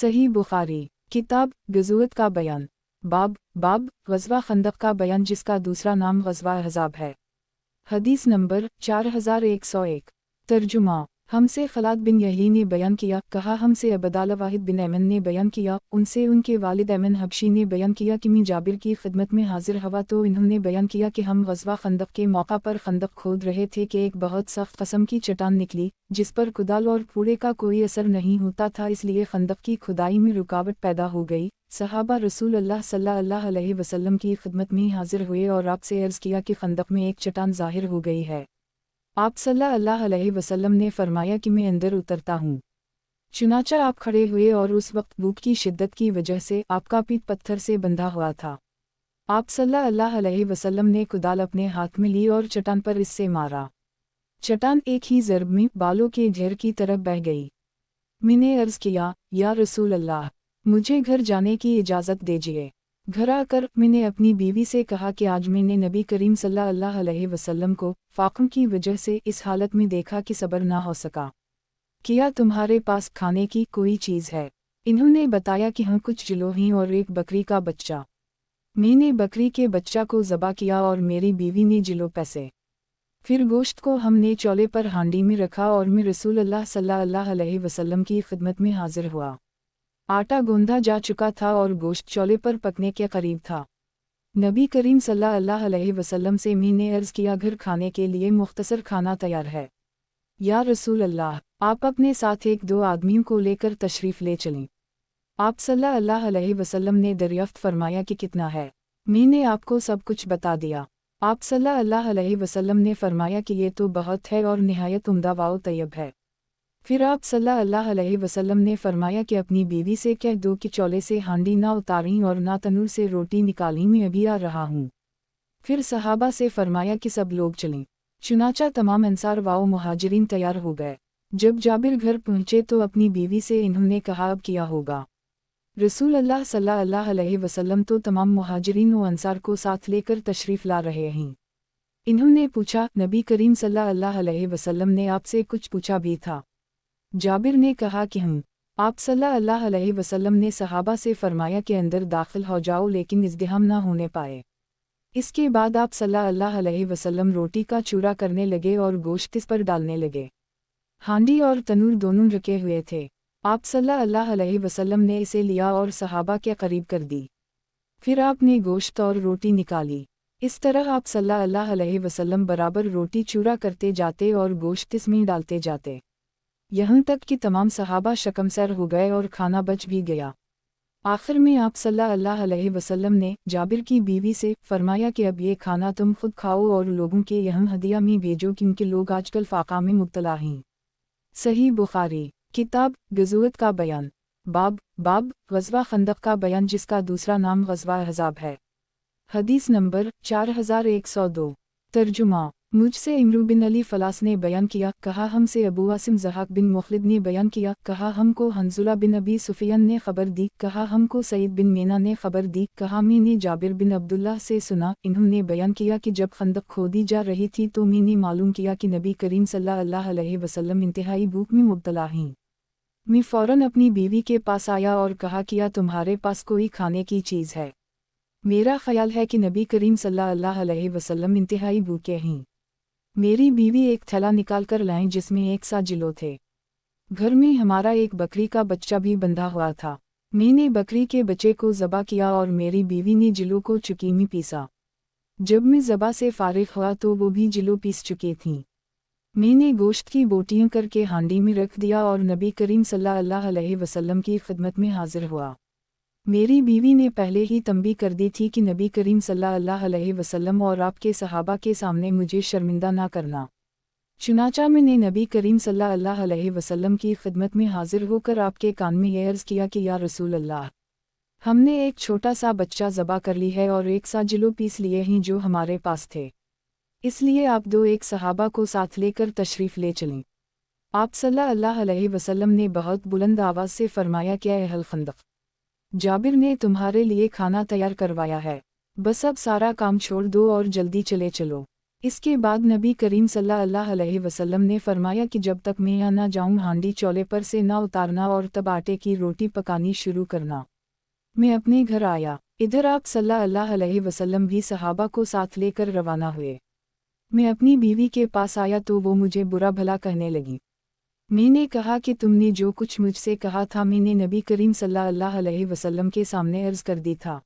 सही बुखारी किताब गज़वत का बयान बाब ग़ज़वा खंदक का बयान जिसका दूसरा नाम ग़ज़वा अहज़ाब है। हदीस नंबर 4101। तर्जुमा हमसे खलाद बिन यही ने बयान किया, कहा हमसे अबदाल वाहिद बिन ऐमन ने बयान किया, उनसे उनके वालिद ऐमन हबशी ने बयान किया कि मैं जाबिर की खिदमत में हाजिर हवा तो इन्होंने बयान किया कि हम ग़ज़वा खंदक के मौका पर खंदक खोद रहे थे कि एक बहुत सख्त कस्म की चट्टान निकली जिस पर कुदाल और कूड़े का कोई असर नहीं होता था, इसलिए खंदक की खुदाई में रुकावट पैदा हो गई। सहाबा रसूल अल्लाह सल्लल्लाहु अलैहि वसल्लम की खिदमत में हाजिर हुए और आपसे अर्ज़ किया कि खंदक में एक चट्टान ज़ाहिर हो गई है। आप सल्लल्लाहु अलैहि वसल्लम ने फरमाया कि मैं अंदर उतरता हूँ। चुनाचा आप खड़े हुए और उस वक्त भूख की शिद्दत की वजह से आपका पीठ पत्थर से बंधा हुआ था। आप सल्लल्लाहु अलैहि वसल्लम ने कुदाल अपने हाथ में ली और चट्टान पर इससे मारा। चट्टान एक ही ज़रब में बालों के ढेर की तरफ बह गई। मैंने अर्ज़ किया, या रसूल अल्लाह, मुझे घर जाने की इजाज़त दीजिए। घर आकर मैंने अपनी बीवी से कहा कि आज मैंने नबी करीम सल्लल्लाहु अलैहि वसल्लम को फाक़म की वजह से इस हालत में देखा कि सब्र ना हो सका। क्या तुम्हारे पास खाने की कोई चीज़ है? इन्होंने बताया कि हाँ, कुछ जिलोही और एक बकरी का बच्चा। मैंने बकरी के बच्चा को ज़बा किया और मेरी बीवी ने जिलो पैसे। फिर गोश्त को हमने चौले पर हांडी में रखा और मैं रसूल अल्लाह सल्लल्लाहु अलैहि वसल्लम की खिदमत में हाजिर हुआ। आटा गूंधा जा चुका था और गोश्त चौले पर पकने के करीब था। नबी करीम सल्लल्लाहु अलैहि वसल्लम से मैंने अर्ज़ किया, घर खाने के लिए मुख्तसर खाना तैयार है। या रसूल अल्लाह, आप अपने साथ एक दो आदमियों को लेकर तशरीफ़ ले चलें। आप सल्लल्लाहु अलैहि वसल्लम ने दरियाफ्त फरमाया कि कितना है? मैंने आपको सब कुछ बता दिया। आप सल्लल्लाहु अलैहि वसल्लम ने फरमाया कि ये तो बहुत है और निहायत उम्दा व तैयब है। फिर आप सल्लल्लाहु अलैहि वसल्लम ने फरमाया कि अपनी बीवी से कह दो कि चौले से हांडी ना उतारें और ना तनूर से रोटी निकालें, मैं अभी आ रहा हूँ। फिर सहाबा से फरमाया कि सब लोग चलें। चुनाचा तमाम अंसार व मुहाजिरीन तैयार हो गए। जब जाबिर घर पहुँचे तो अपनी बीवी से इन्होंने कहा, अब क्या होगा? रसूल अल्लाह सल्लल्लाहु अलैहि वसल्लम तो तमाम मुहाजिरीन व अंसार को साथ लेकर तशरीफ़ ला रहे हैं। इन्होंने पूछा, नबी करीम सल्लल्लाहु अलैहि वसल्लम ने आपसे कुछ पूछा भी था? जाबिर ने कहा कि हम। आप सल्लल्लाहु अलैहि वसल्लम ने सहाबा से फरमाया कि अंदर दाखिल हो जाओ, लेकिन इज़्दिहाम ना होने पाए। इसके बाद आप सल्लल्लाहु अलैहि वसल्लम रोटी का चूरा करने लगे और गोश्त इस पर डालने लगे। हांडी और तनूर दोनों रखे हुए थे। आप सल्लल्लाहु अलैहि वसल्लम ने इसे लिया और सहाबा के करीब कर दी। फिर आपने गोश्त और रोटी निकाली। इस तरह आप सल्लल्लाहु अलैहि वसल्लम बराबर रोटी चूरा करते जाते और गोश्त इसमें डालते जाते, यहाँ तक कि तमाम सहाबा शकमसर हो गए और खाना बच भी गया। आखिर में आप सल्लल्लाहु अलैहि वसल्लम ने जाबिर की बीवी से फरमाया कि अब ये खाना तुम खुद खाओ और लोगों के यहाँ हदिया में भेजो, क्योंकि लोग आजकल फाका में मुब्तला हैं। सही बुखारी किताब गज़वत का बयान बाब ग़ज़वा खंदक का बयान जिसका दूसरा नाम ग़ज़वा अहज़ाब है। हदीस नंबर 4102। तर्जुमा मुझसे इमरू बिन अली फलास ने बयान किया, कहा हमसे अबू आसिम ज़हाक बिन मुखलिद ने बयान किया, कहा हमको हंज़ुला बिन अबी सुफियान ने खबर दी, कहा हमको सईद बिन मीना ने खबर दी, कहा मैंने जाबिर बिन अब्दुल्लाह से सुना, इन्होंने बयान किया कि जब खंदक खोदी जा रही थी तो मैंने मालूम किया कि नबी करीम सल्लल्लाहु अलैहि वसल्लम इंतहाई भूख में मुब्तला हैं। मैं फ़ौरन अपनी बीवी के पास आया और कहा, क्या तुम्हारे पास कोई खाने की चीज़ है? मेरा ख्याल है कि नबी करीम सल्लल्लाहु अलैहि वसल्लम इंतहाई भूखे हैं। मेरी बीवी एक थैला निकाल कर लाएं जिसमें एक सा जिलो थे। घर में हमारा एक बकरी का बच्चा भी बंधा हुआ था। मैंने बकरी के बच्चे को ज़बा किया और मेरी बीवी ने जिलो को चुकी में पीसा। जब मैं ज़बा से फारिग हुआ तो वो भी जिलो पीस चुकी थीं। मैंने गोश्त की बोटियां करके हांडी में रख दिया और नबी करीम सल्लल्लाहु अलैहि वसल्लम की खिदमत में हाजिर हुआ। मेरी बीवी ने पहले ही तंबी कर दी थी कि नबी करीम सल्लल्लाहु अलैहि वसल्लम और आपके सहाबा के सामने मुझे शर्मिंदा ना करना। चुनाचा मैंने नबी करीम सल्लल्लाहु अलैहि वसल्लम की खिदमत में हाजिर होकर आपके कान में ये अर्ज़ किया कि या रसूल अल्लाह, हमने एक छोटा सा बच्चा ज़बा कर ली है और एक सा जिलो पीस लिए हैं जो हमारे पास थे, इसलिए आप दो एक सहाबा को साथ लेकर तशरीफ़ ले चलें। आप सल्लल्लाहु अलैहि वसल्लम ने बहुत बुलंद आवाज़ से फरमाया, क्या अहल खंदक, जाबिर ने तुम्हारे लिए खाना तैयार करवाया है, बस अब सारा काम छोड़ दो और जल्दी चले चलो। इसके बाद नबी करीम सल्लल्लाहु अलैहि वसल्लम ने फरमाया कि जब तक मैं यहाँ ना जाऊँ हांडी चौले पर से ना उतारना और तब आटे की रोटी पकानी शुरू करना। मैं अपने घर आया, इधर आप सल्लल्लाहु अलैहि वसल्लम भी सहाबा को साथ लेकर रवाना हुए। मैं अपनी बीवी के पास आया तो वो मुझे बुरा भला कहने लगी। मैंने कहा कि तुमने जो कुछ मुझसे कहा था मैंने नबी करीम सल्लल्लाहु अलैहि वसल्लम के सामने अर्ज कर दी था।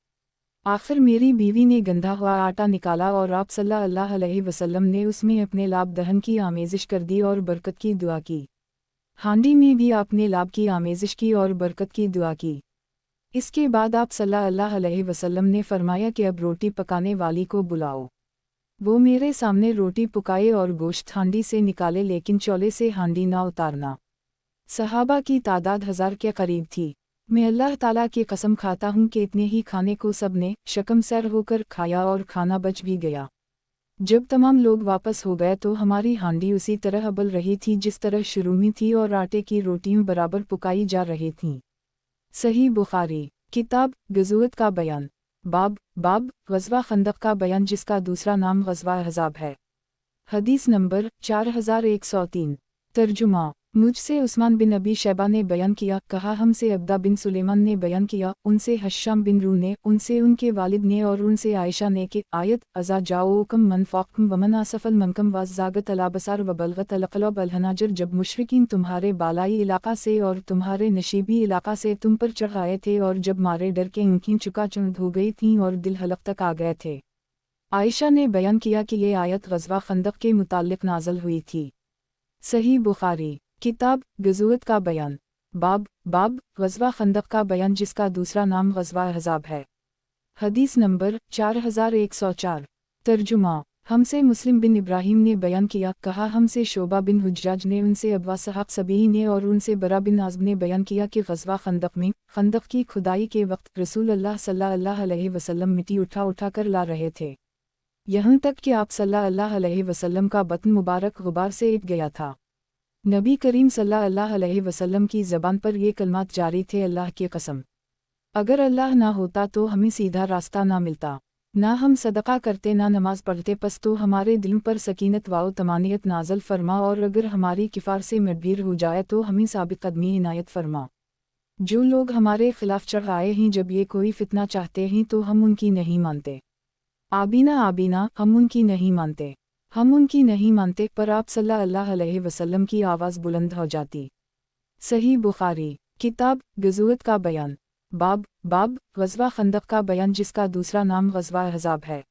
आखिर मेरी बीवी ने गंधा हुआ आटा निकाला और आप सल्लल्लाहु अलैहि वसल्लम ने उसमें अपने लाभ दहन की आमेज़िश कर दी और बरकत की दुआ की। हांडी में भी आपने लाभ की आमेज़िश की और बरकत की दुआ की। इसके बाद आप सल्लल्लाहु अलैहि वसल्लम ने फरमाया कि अब रोटी पकाने वाली को बुलाओ। वो मेरे सामने रोटी पकाए और गोश्त हांडी से निकाले लेकिन चौले से हांडी ना उतारना। सहाबा की तादाद 1000 के करीब थी। मैं अल्लाह ताला की कसम खाता हूँ कि इतने ही खाने को सब ने शकमसर होकर खाया और खाना बच भी गया। जब तमाम लोग वापस हो गए तो हमारी हांडी उसी तरह उबल रही थी जिस तरह शुरू में थी और आटे की रोटियां बराबर पकाई जा रही थीं। सही बुखारी किताब गज़वत का बयान बाब ग़ज़वा खंदक का बयान जिसका दूसरा नाम ग़ज़वा अहज़ाब है। हदीस नंबर 4103। तर्जुमा मुझसे उस्मान बिन अबी शैबा ने बयान किया, कहा हमसे अब्दा बिन सुलेमान ने बयान किया, उनसे हश्शाम बिन रू ने, उनसे उनके वालिद ने और उनसे आयशा ने कि आयत अज़ा जाओकम मन फ़ाक़म वमन आसफ़ल मनकम वाज़ागत अलाबसार व बलगत अलक़लब अलहनाजर जब मुशरिकीन तुम्हारे बालाई इलाका से और तुम्हारे नशीबी इलाका से तुम पर चढ़ आए थे और जब मारे डर के उनकी चुकाचौंध हो गई थीं और दिल हलक तक आ गए थे। आयशा ने बयान किया कि ये आयत ग़ज़वा खंदक के मुताल्लिक़ नाज़िल हुई थी। सही बुखारी किताब गज़वत का बयान बाब ग़ज़वा खंदक का बयान जिसका दूसरा नाम ग़ज़वा अहज़ाब है। हदीस नंबर 4104। तर्जुमा हमसे मुस्लिम बिन इब्राहीम ने बयान किया, कहा हमसे शोबा बिन हुज्जाज ने, उनसे अब्वा सहाब सबी ने और उनसे बरा बिन आज़ब ने बयान किया कि ग़ज़वा खंदक में खंदक की खुदाई के वक्त रसूल अल्लाह सल्लल्लाहु अलैहि वसल्लम मिट्टी उठा कर ला रहे थे, यहाँ तक कि आप सल्लल्लाहु अलैहि वसल्लम का बतन मुबारक गुबार से ईट गया था। नबी करीम सल्लल्लाहु अलैहि वसल्लम की ज़बान पर ये कलमात जारी थे, अल्लाह की कसम अगर अल्लाह ना होता तो हमें सीधा रास्ता ना मिलता, ना हम सदका करते ना नमाज पढ़ते, पस तो हमारे दिलों पर सकीनत व तमानियत नाज़ल फरमा और अगर हमारी किफ़ार से मदबीर हो जाए तो हमें साबित कदमी इनायत फरमा। जो लोग हमारे खिलाफ चढ़ आए हैं जब ये कोई फितना चाहते हैं तो हम उनकी नहीं मानते। आबीना हम उनकी नहीं मानते पर आप सल्लल्लाहु अलैहि वसल्लम की आवाज़ बुलंद हो जाती। सही बुखारी किताब गज़वत का बयान बाब ग़ज़वा खंदक का बयान जिसका दूसरा नाम ग़ज़वा अहज़ाब है।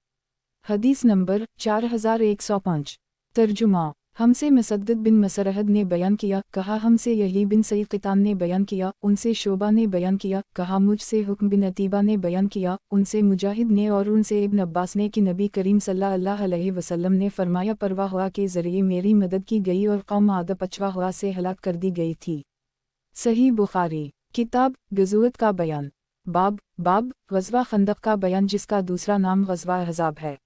हदीस नंबर 4105। तर्जुमा हमसे मुसद्दद बिन मसरहद ने बयान किया, कहा हमसे यही बिन सईद क़ितान ने बयान किया, उनसे शोबा ने बयान किया, कहा मुझसे हुक्म बिन अतीबा ने बयान किया, उनसे मुजाहिद ने और उनसे इब्न अब्बास ने कि नबी करीम सल्लल्लाहु अलैहि वसल्लम ने फरमाया, परवा हुआ के ज़रिए मेरी मदद की गई और कौम आद पचवा हुआ से हलाक कर दी गई थी। सही बुखारी किताब गज़वत का बयान बाब ग़ज़वा खंदक का बयान जिसका दूसरा नाम ग़ज़वा अहज़ाब है।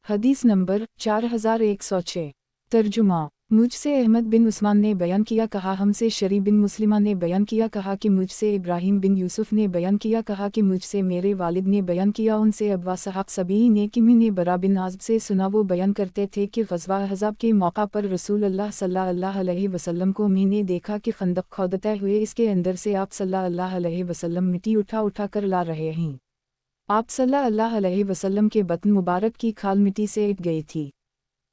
हदीस नंबर 4106। तर्जुमा मुझसे अहमद बिन उस्मान ने बयान किया, कहा हमसे शरी बिन मुस्लिमा ने बयान किया, कहा कि मुझसे इब्राहिम बिन यूसुफ ने बयान किया, कहा कि मुझसे मेरे वालिद ने बयान किया, उनसे अब्वा सहाब सबी ने कि मैंने बरा बिन आज़ब से सुना, वो बयान करते थे कि ग़ज़वा अहज़ाब के मौका पर रसूल अल्लाह सल्लल्लाहु अलैहि वसल्लम को मैंने देखा कि खंदक खोदते हुए इसके अंदर से आप सल्लल्लाहु अलैहि वसल्लम मिट्टी उठा कर ला रहे हैं। आप सल्लल्लाहु अलैहि वसल्लम के बतन मुबारक की खाल मिट्टी से ईट गई थी।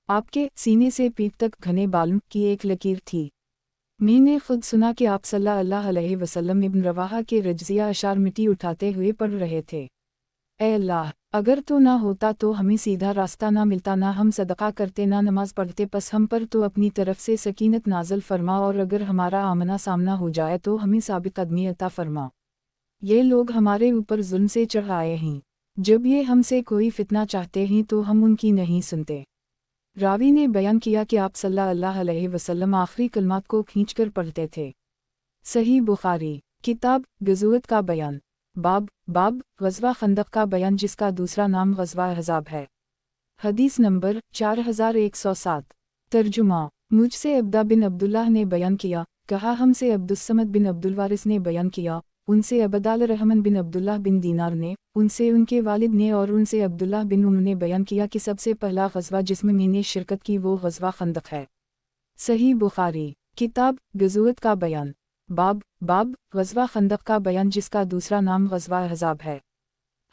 आपके सीने से पीठ तक घने बालों की एक लकीर थी। मैंने खुद सुना कि आप सल्लल्लाहु अलैहि वसल्लम इब्न रवाहा के रज़िया अशार मिट्टी उठाते हुए पढ़ रहे थे, ए अल्लाह अगर तो ना होता तो हमें सीधा रास्ता ना मिलता, ना हम सदका करते ना नमाज पढ़ते, पस हम पर तो अपनी तरफ से सकीनत नाज़ल फरमा और अगर हमारा आमना सामना हो जाए तो हमें साबित कदमी अता फरमा। ये लोग हमारे ऊपर जुल्म से चढ़ आए हैं, जब ये हमसे कोई फितना चाहते हैं तो हम उनकी नहीं सुनते। रावी ने बयान किया कि आप सल्लल्लाहु अलैहि वसल्लम आखिरी कलमात को खींचकर पढ़ते थे। सही बुखारी किताब गज़वत का बयान बाब ग़ज़वा खंदक का बयान जिसका दूसरा नाम ग़ज़वा अहज़ाब है। हदीस नंबर 4107। तर्जुमा मुझसे अब्दा बिन अब्दुल्लाह ने बयान किया, कहा हमसे अब्दुस्समद बिन अब्दुल वारिस ने बयान किया, उनसे अबदाल रहमान बिन अब्दुल्लाह बिन दीनार ने, उनसे उनके वालिद ने और उनसे अब्दुल्लाह बिन उन्होंने बयान किया कि सबसे पहला ग़ज़वा जिसमें मैंने शिरकत की वो ग़ज़वा खंदक है। सही बुखारी किताब गज़वत का बयान बाब ग़ज़वा खंदक का बयान जिसका दूसरा नाम ग़ज़वा अहज़ाब है।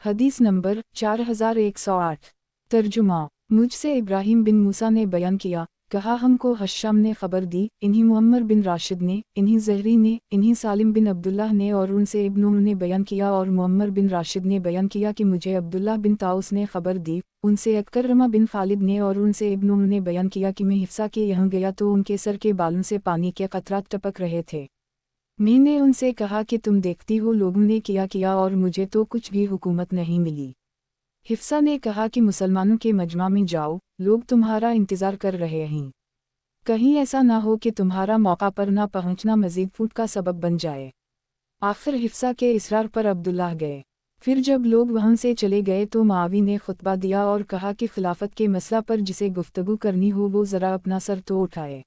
हदीस नंबर 4108। तर्जुमा मुझसे इब्राहिम बिन मूसा ने बयान किया, कहा हमको हश्शाम ने खबर दी, इन्हीं मुअम्मर बिन राशिद ने, इन्हीं ज़हरी ने, इन्हीं सालिम बिन अब्दुल्लाह ने और उनसे इब्न उम ने बयान किया और मुअम्मर बिन राशिद ने बयान किया कि मुझे अब्दुल्लाह बिन ताउस ने खबर दी, उनसे अकरमा बिन खालिद ने और उनसे इब्न उम ने बयान किया कि मैं हिफ्सा के यहाँ गया तो उनके सर के बालों से पानी के कतरात टपक रहे थे। मैंने उनसे कहा कि तुम देखती हो लोगों ने किया और मुझे तो कुछ भी हुकूमत नहीं मिली। हिफ्सा ने कहा कि मुसलमानों के मजमा में जाओ, लोग तुम्हारा इंतज़ार कर रहे हैं, कहीं ऐसा ना हो कि तुम्हारा मौका पर ना पहुंचना मज़ीद फूट का सबब बन जाए। आखिर हिफ्सा के इसरार पर अब्दुल्लाह गए। फिर जब लोग वहाँ से चले गए तो मुआवी ने खुतबा दिया और कहा कि खिलाफत के मसला पर जिसे गुफ्तगू करनी हो वो ज़रा अपना सर तो उठाए।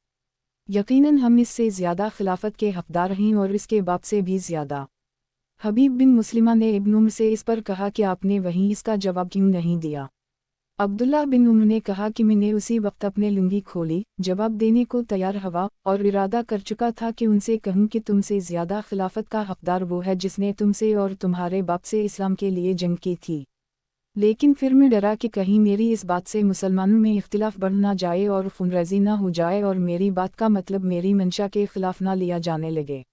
यकीनन हम इससे ज़्यादा खिलाफत के हक़दार हैं और इसके बाप से भी ज़्यादा। हबीब बिन मुस्लिमा ने इब्न उम्र से इस पर कहा कि आपने वहीं इसका जवाब क्यों नहीं दिया। अब्दुल्लाह बिन उम्र ने कहा कि मैंने उसी वक्त अपने लुंगी खोली, जवाब देने को तैयार हवा और इरादा कर चुका था कि उनसे कहूँ कि तुमसे ज़्यादा खिलाफत का हक़दार वो है जिसने तुमसे और तुम्हारे बाप से इस्लाम के लिए जंग की थी। लेकिन फिर मैं डरा कि कहीं मेरी इस बात से मुसलमानों में इख्तिलाफ बढ़ ना जाए और खुनरेज़ी ना हो जाए और मेरी बात का मतलब मेरी मंशा के ख़िलाफ़ ना लिया जाने लगे।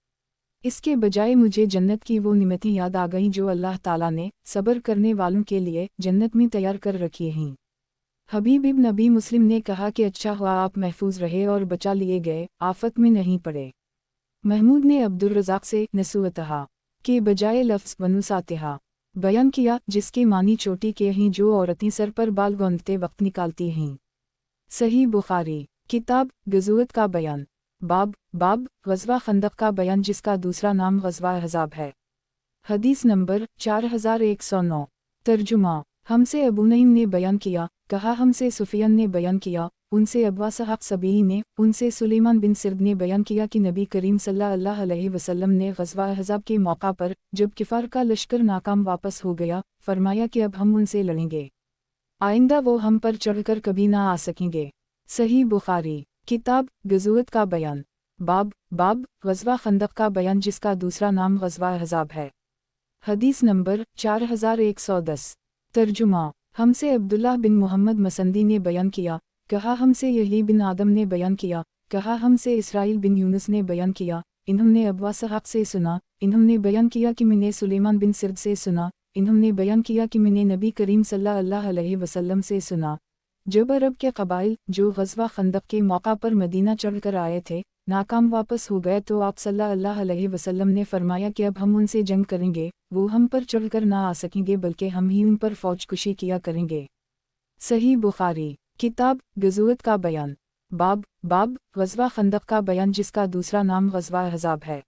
इसके बजाय मुझे जन्नत की वो निमतें याद आ गईं जो अल्लाह ताला ने सब्र करने वालों के लिए जन्नत में तैयार कर रखी हैं। हबीब इब्न नबी मुस्लिम ने कहा कि अच्छा हुआ आप महफूज रहे और बचा लिए गए, आफत में नहीं पड़े। महमूद ने अब्दुर्रज़ाक से नसूअतहा के बजाय लफ्ज़ वनुसातिहा बयान किया, जिसके मानी चोटी के हैं जो औरतें सर पर बाल बांधते वक्त निकालती हैं। सही बुखारी किताब गज़वत का बयान बाब ग़ज़वा खंदक का बयान जिसका दूसरा नाम ग़ज़वा अहज़ाब है। हदीस नंबर 4109। तर्जुमा हमसे अबू नईम ने बयान किया, कहा हमसे सुफियान ने बयान किया, उनसे अब्वा साहब सबीही ने, उनसे सुलेमान बिन सिर्द ने बयान किया कि नबी करीम सल्लल्लाहु अलैहि वसल्लम ने ग़ज़वा अहज़ाब के मौका पर जब किफ़ार का लश्कर नाकाम वापस हो गया, फरमाया कि अब हम उनसे लड़ेंगे, आइंदा वो हम पर चढ़कर कभी ना आ सकेंगे। सही बुखारी किताब गज़वत का बयान बाब ग़ज़वा खंदक का बयान जिसका दूसरा नाम ग़ज़वा अहज़ाब है। हदीस नंबर 4110। तर्जुमा हमसे अब्दुल्लाह बिन मोहम्मद मसंदी ने बयान किया, कहा हमसे यही बिन आदम ने बयान किया, कहा हमसे इसराइल बिन यूनुस ने बयान किया, इन्होंने अब्वा साहब से सुना, इन्होंने बयान किया कि मैंने सुलेमान बिन सिर्द से सुना, इन्होंने बयान किया कि मैंने नबी करीम सल्लल्लाहु अलैहि वसल्लम से सुना। जब अरब के कबाइल जो ग़ज़वा खंदक के मौका पर मदीना चढ़कर आए थे नाकाम वापस हो गए तो आप सल्लल्लाहु अलैहि वसल्लम ने फरमाया कि अब हम उनसे जंग करेंगे, वो हम पर चढ़कर ना आ सकेंगे बल्कि हम ही उन पर फ़ौज कुशी किया करेंगे। सही बुखारी किताब गज़वत का बयान बाब ग़ज़वा खंदक का बयान जिसका दूसरा नाम ग़ज़वा अहज़ाब है।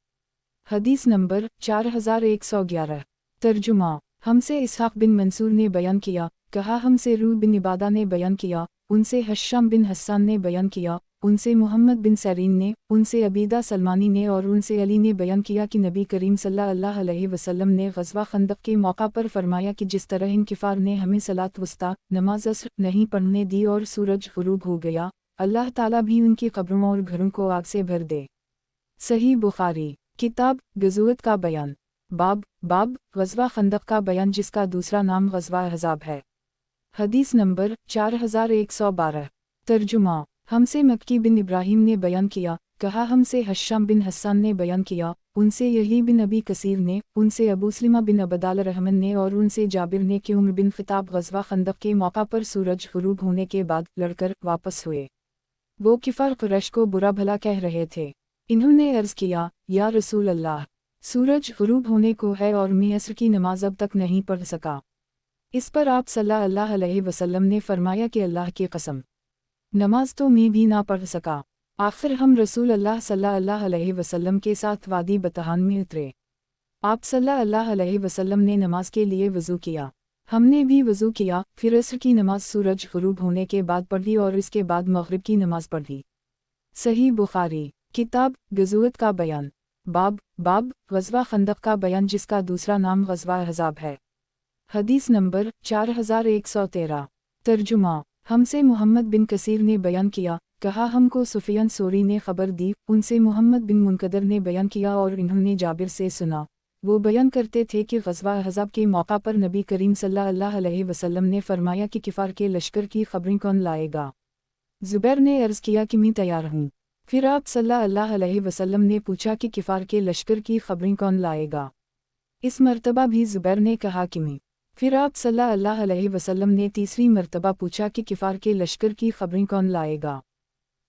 हदीस नंबर 4111। तर्जुमा हमसे इसहाक़ बिन मंसूर ने बयान किया, कहा हमसे रू बिन इबादा ने बयान किया, उनसे हश्शाम बिन हस्सान ने बयान किया, उनसे मोहम्मद बिन सरीन ने, उनसे अबीदा सलमानी ने और उनसे अली ने बयान किया कि नबी करीम सल्लल्लाहु अलैहि वसल्लम ने ग़ज़वा खंदक के मौका पर फरमाया कि जिस तरह इन किफ़ार ने हमें सलात वस्ता नमाज असर नहीं पढ़ने दी और सूरज ग़ुरूब हो गया, अल्लाह ताला भी उनकी कब्रों और घरों को आग से भर दे। सही बुखारी किताब गज़वत का बयान बाब ग़ज़वा खंदक का बयान जिसका दूसरा नाम ग़ज़वा अहज़ाब है। हदीस नंबर 4112। तर्जुमा हमसे मक्की बिन इब्राहिम ने बयान किया, कहा हमसे हश्शाम बिन हस्सान ने बयान किया, उनसे यही बिन अबी कसीर ने, उनसे अबू सलिमा बिन अबदाल रहमान ने और उनसे जाबिर ने कि उम्र बिन ख़िताब ग़ज़वा खंदक के मौका पर सूरज ग़ुरूब होने के बाद लड़कर वापस हुए। वो किफ़ार कुरैश को बुरा भला कह रहे थे। इन्होंने अर्ज़ किया, या रसूल अल्लाह, सूरज ग़ुरूब होने को है और मैं असर की नमाज अब तक नहीं पढ़ सका। इस पर आप सल्लल्लाहु अलैहि वसल्लम ने फरमाया कि अल्लाह की कसम, नमाज तो मैं भी ना पढ़ सका। आखिर हम रसूल अल्लाह सल्लल्लाहु अलैहि वसल्लम के साथ वादी बतहान में उतरे। आप सल्लल्लाहु अलैहि वसल्लम ने नमाज के लिए वज़ू किया, हमने भी वज़ू किया, फिर असर की नमाज सूरज ग़ुरूब होने के बाद पढ़ी और इसके बाद मग़रिब की नमाज पढ़ी। सही बुखारी किताब गज़वत का बयान बाब ग़ज़वा खंदक का बयान जिसका दूसरा नाम ग़ज़वा अहज़ाब है। हदीस नंबर 4113। तर्जुमा। हमसे मोहम्मद बिन कसीर ने बयान किया, कहा हमको सुफियान सोरी ने खबर दी, उनसे मोहम्मद बिन मुनकदर ने बयान किया और इन्होंने जाबिर से सुना। वो बयान करते थे कि ग़ज़वा अहज़ाब के मौका पर नबी करीम सल्लल्लाहु अलैहि वसल्लम ने फरमाया कि किफ़ार के लश्कर की खबरें कौन लाएगा। ज़ुबैर ने अर्ज़ किया कि मैं तैयार हूँ। फिर आप सल्लल्लाहु अलैहि वसल्लम ने पूछा कि किफ़ार के लश्कर की खबरें कौन लाएगा। इस मर्तबा भी ज़ुबैर ने कहा कि मैं। फिर आप सल्लल्लाहु अलैहि वसल्लम ने तीसरी मर्तबा पूछा कि किफ़ार के लश्कर की खबरें कौन लाएगा।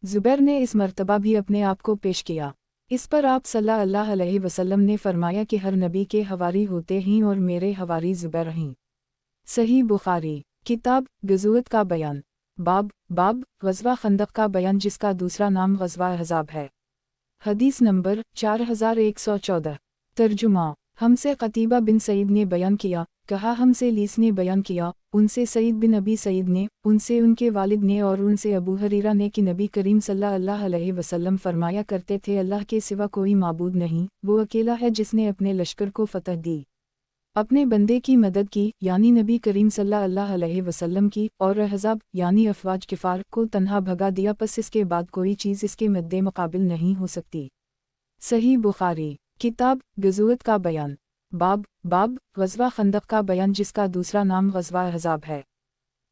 ज़ुबैर ने इस मर्तबा भी अपने आप को पेश किया। इस पर आप सल्लल्लाहु अलैहि वसल्लम ने फरमाया कि हर नबी के हवारी होते हैं और मेरे हवारी ज़ुबैर हैं। सही बुखारी। किताब ग़ज़वत का बयान। बाब ग़ज़वा खंदक का बयान जिसका दूसरा नाम ग़ज़वा अहज़ाब है। हदीस नंबर 4114। तर्जुमा। हमसे क़तीबा बिन सईद ने बयान किया, कहा हमसे लीस ने बयान किया, उनसे सईद बिन अबी सईद ने, उनसे उनके वालिद ने और उनसे अबू हरीरा ने कि नबी करीम सल्लल्लाहु अलैहि वसल्लम फरमाया करते थे, अल्लाह के सिवा कोई माबूद नहीं, वो अकेला है जिसने अपने लश्कर को फतह दी, अपने बंदे की मदद की यानी नबी करीम सल्लल्लाहु अलैहि वसल्लम की, और अहज़ाब यानी अफवाज किफ़ार को तन्हा भगा दिया, पस इसके बाद कोई चीज़ इसके मद्दे मुकाबिल नहीं हो सकती। सही बुखारी। किताब ग़ज़वत का बयान। बाब ग़ज़वा खंदक का बयान जिसका दूसरा नाम ग़ज़वा अहज़ाब है।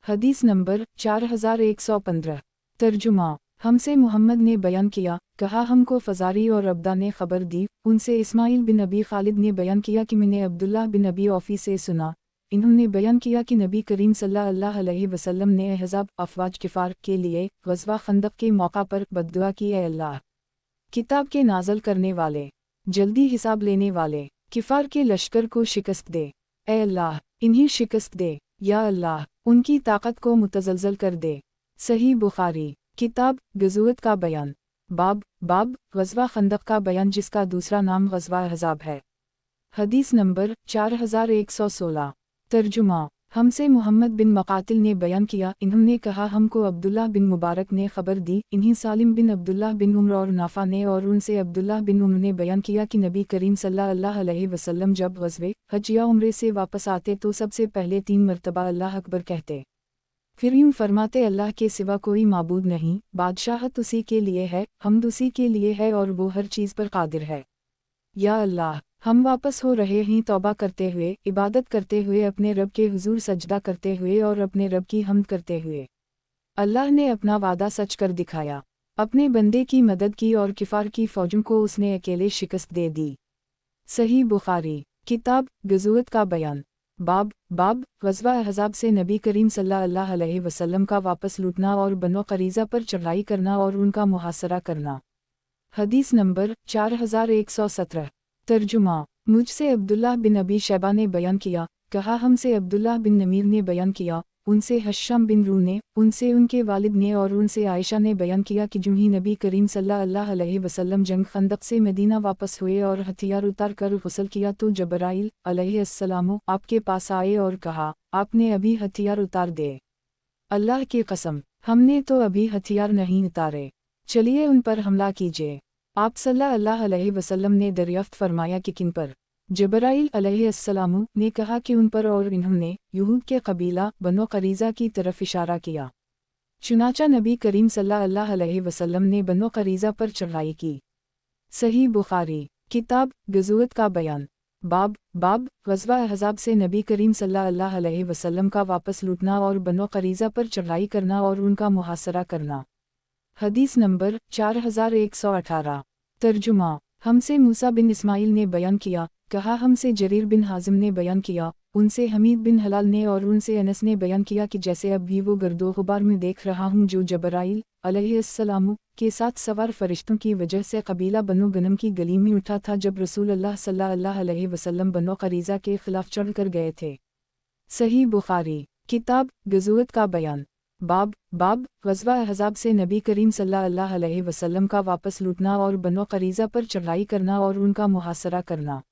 हदीस नंबर 4115। तर्जुमा। हमसे मोहम्मद ने बयान किया, कहा हमको फ़ज़ारी और अब्दा ने खबर दी, उनसे इस्माइल बिन अबी खालिद ने बयान किया कि मैंने अब्दुल्लाह बिन अबी औफ़ी से सुना, इन्होंने बयान किया कि नबी करीम सल्लल्लाहु अलैहि वसल्लम ने अहज़ाब अफवाज किफ़ार के लिए ग़ज़वा खंदक के मौका पर बद्दुआ की, ए अल्लाह किताब के नाज़ल करने वाले, जल्दी हिसाब लेने वाले, किफ़ार के लश्कर को शिकस्त दे, ए अल्लाह इन्हें शिकस्त दे, या अल्लाह उनकी ताकत को मुतज़लज़ल कर दे। सही बुखारी। किताब ग़ज़वत का बयान। बाब ग़ज़वा खंदक का बयान जिसका दूसरा नाम ग़ज़वा अहज़ाब है। हदीस नंबर 4116। तर्जुमा। हमसे मोहम्मद बिन मक़ातिल ने बयान किया, इन्होंने कहा हमको अब्दुल्लाह बिन मुबारक ने खबर दी, इन्हीं सालिम बिन अब्दुल्लाह बिन उम्र और नाफ़ा ने और उनसे अब्दुल्लाह बिन उम्र ने बयान किया कि नबी करीम सल्लल्लाहु अलैहि वसल्लम जब ग़ज़वे हज या उम्रे से वापस आते तो सबसे पहले 3 मरतबा अल्लाह अकबर कहते, फिर यूँ फरमाते, अल्लाह के सिवा कोई माबूद नहीं, बादशाहत उसी के लिए है, हम्द उसी के लिए है और वो हर चीज़ पर कादिर है। या अल्लाह हम वापस हो रहे हैं तौबा करते हुए, इबादत करते हुए, अपने रब के हुजूर सजदा करते हुए और अपने रब की हम्द करते हुए। अल्लाह ने अपना वादा सच कर दिखाया, अपने बंदे की मदद की और किफ़ार की फ़ौजों को उसने अकेले शिकस्त दे दी। सही बुखारी। किताब ग़ज़वत का बयान। बाब ग़ज़वा अहज़ाब से नबी करीम सल्लल्लाहु अलैहि वसल्लम का वापस लूटना और बनो क़रीज़ा पर चढ़ाई करना और उनका मुहासरा करना। हदीस नंबर 4117। तर्जुमा। मुझसे अब्दुल्लाह बिन अबी शैबा ने बयान किया, कहा हमसे अब्दुल्लाह बिन नमीर ने बयान किया, उनसे हश्शम बिन रू ने, उनसे उनके वालिद ने और उनसे आयशा ने बयान किया कि यूँ ही नबी करीम सल्लल्लाहु अलैहि वसल्लम जंग खंदक से मदीना वापस हुए और हथियार उतार कर गुस्ल किया तो जबराइल अलैहिस्सलाम आपके पास आए और कहा, आपने अभी हथियार उतार दे। अल्लाह की कसम हमने तो अभी हथियार नहीं उतारे, चलिए उन पर हमला कीजिए। आप सल्लल्लाहु अलैहि वसल्लम ने दरियाफ्त फरमाया कि किन पर? जबराइल अलैहिस्सलाम ने कहा कि उन पर, और इन्होंने यहूद के कबीला बनो क़रीज़ा की तरफ इशारा किया। चुनाचा नबी करीम सल्लल्लाहु अलैहि वसल्लम ने बनो क़रीज़ा पर चढ़ाई की। सही बुखारी। किताब ग़ज़वत का बयान। बाब ग़ज़वा अहज़ाब से नबी करीम सल्लल्लाहु अलैहि वसल्लम का वापस लूटना और बनो क़रीज़ा पर चढ़ाई करना और उनका मुहासरा करना। हदीस नंबर 4118। तर्जुमा। हमसे मूसा बिन इस्माइल ने बयान किया, कहा हमसे जरीर बिन हाज़िम ने बयान किया, उनसे हमीद बिन हलाल ने और उनसे अनस ने बयान किया कि जैसे अब भी वो गर्दो गुबार में देख रहा हूँ जो जबराइल अलैहिस्सलाम के साथ सवार फरिश्तों की वजह से कबीला बनो गनम की गली में उठा था जब रसूलुल्लाह सल्लल्लाहु अलैहि वसल्लम बनो क़रीज़ा के खिलाफ चढ़ कर गए थे। सही बुखारी। किताब ग़ज़वत का बयान। बाब ग़ज़वा अहज़ाब से नबी करीम सल्लल्लाहु अलैहि वसल्लम का वापस लूटना और बनो क़रीज़ा पर चढ़ाई करना और उनका मुहासरा करना।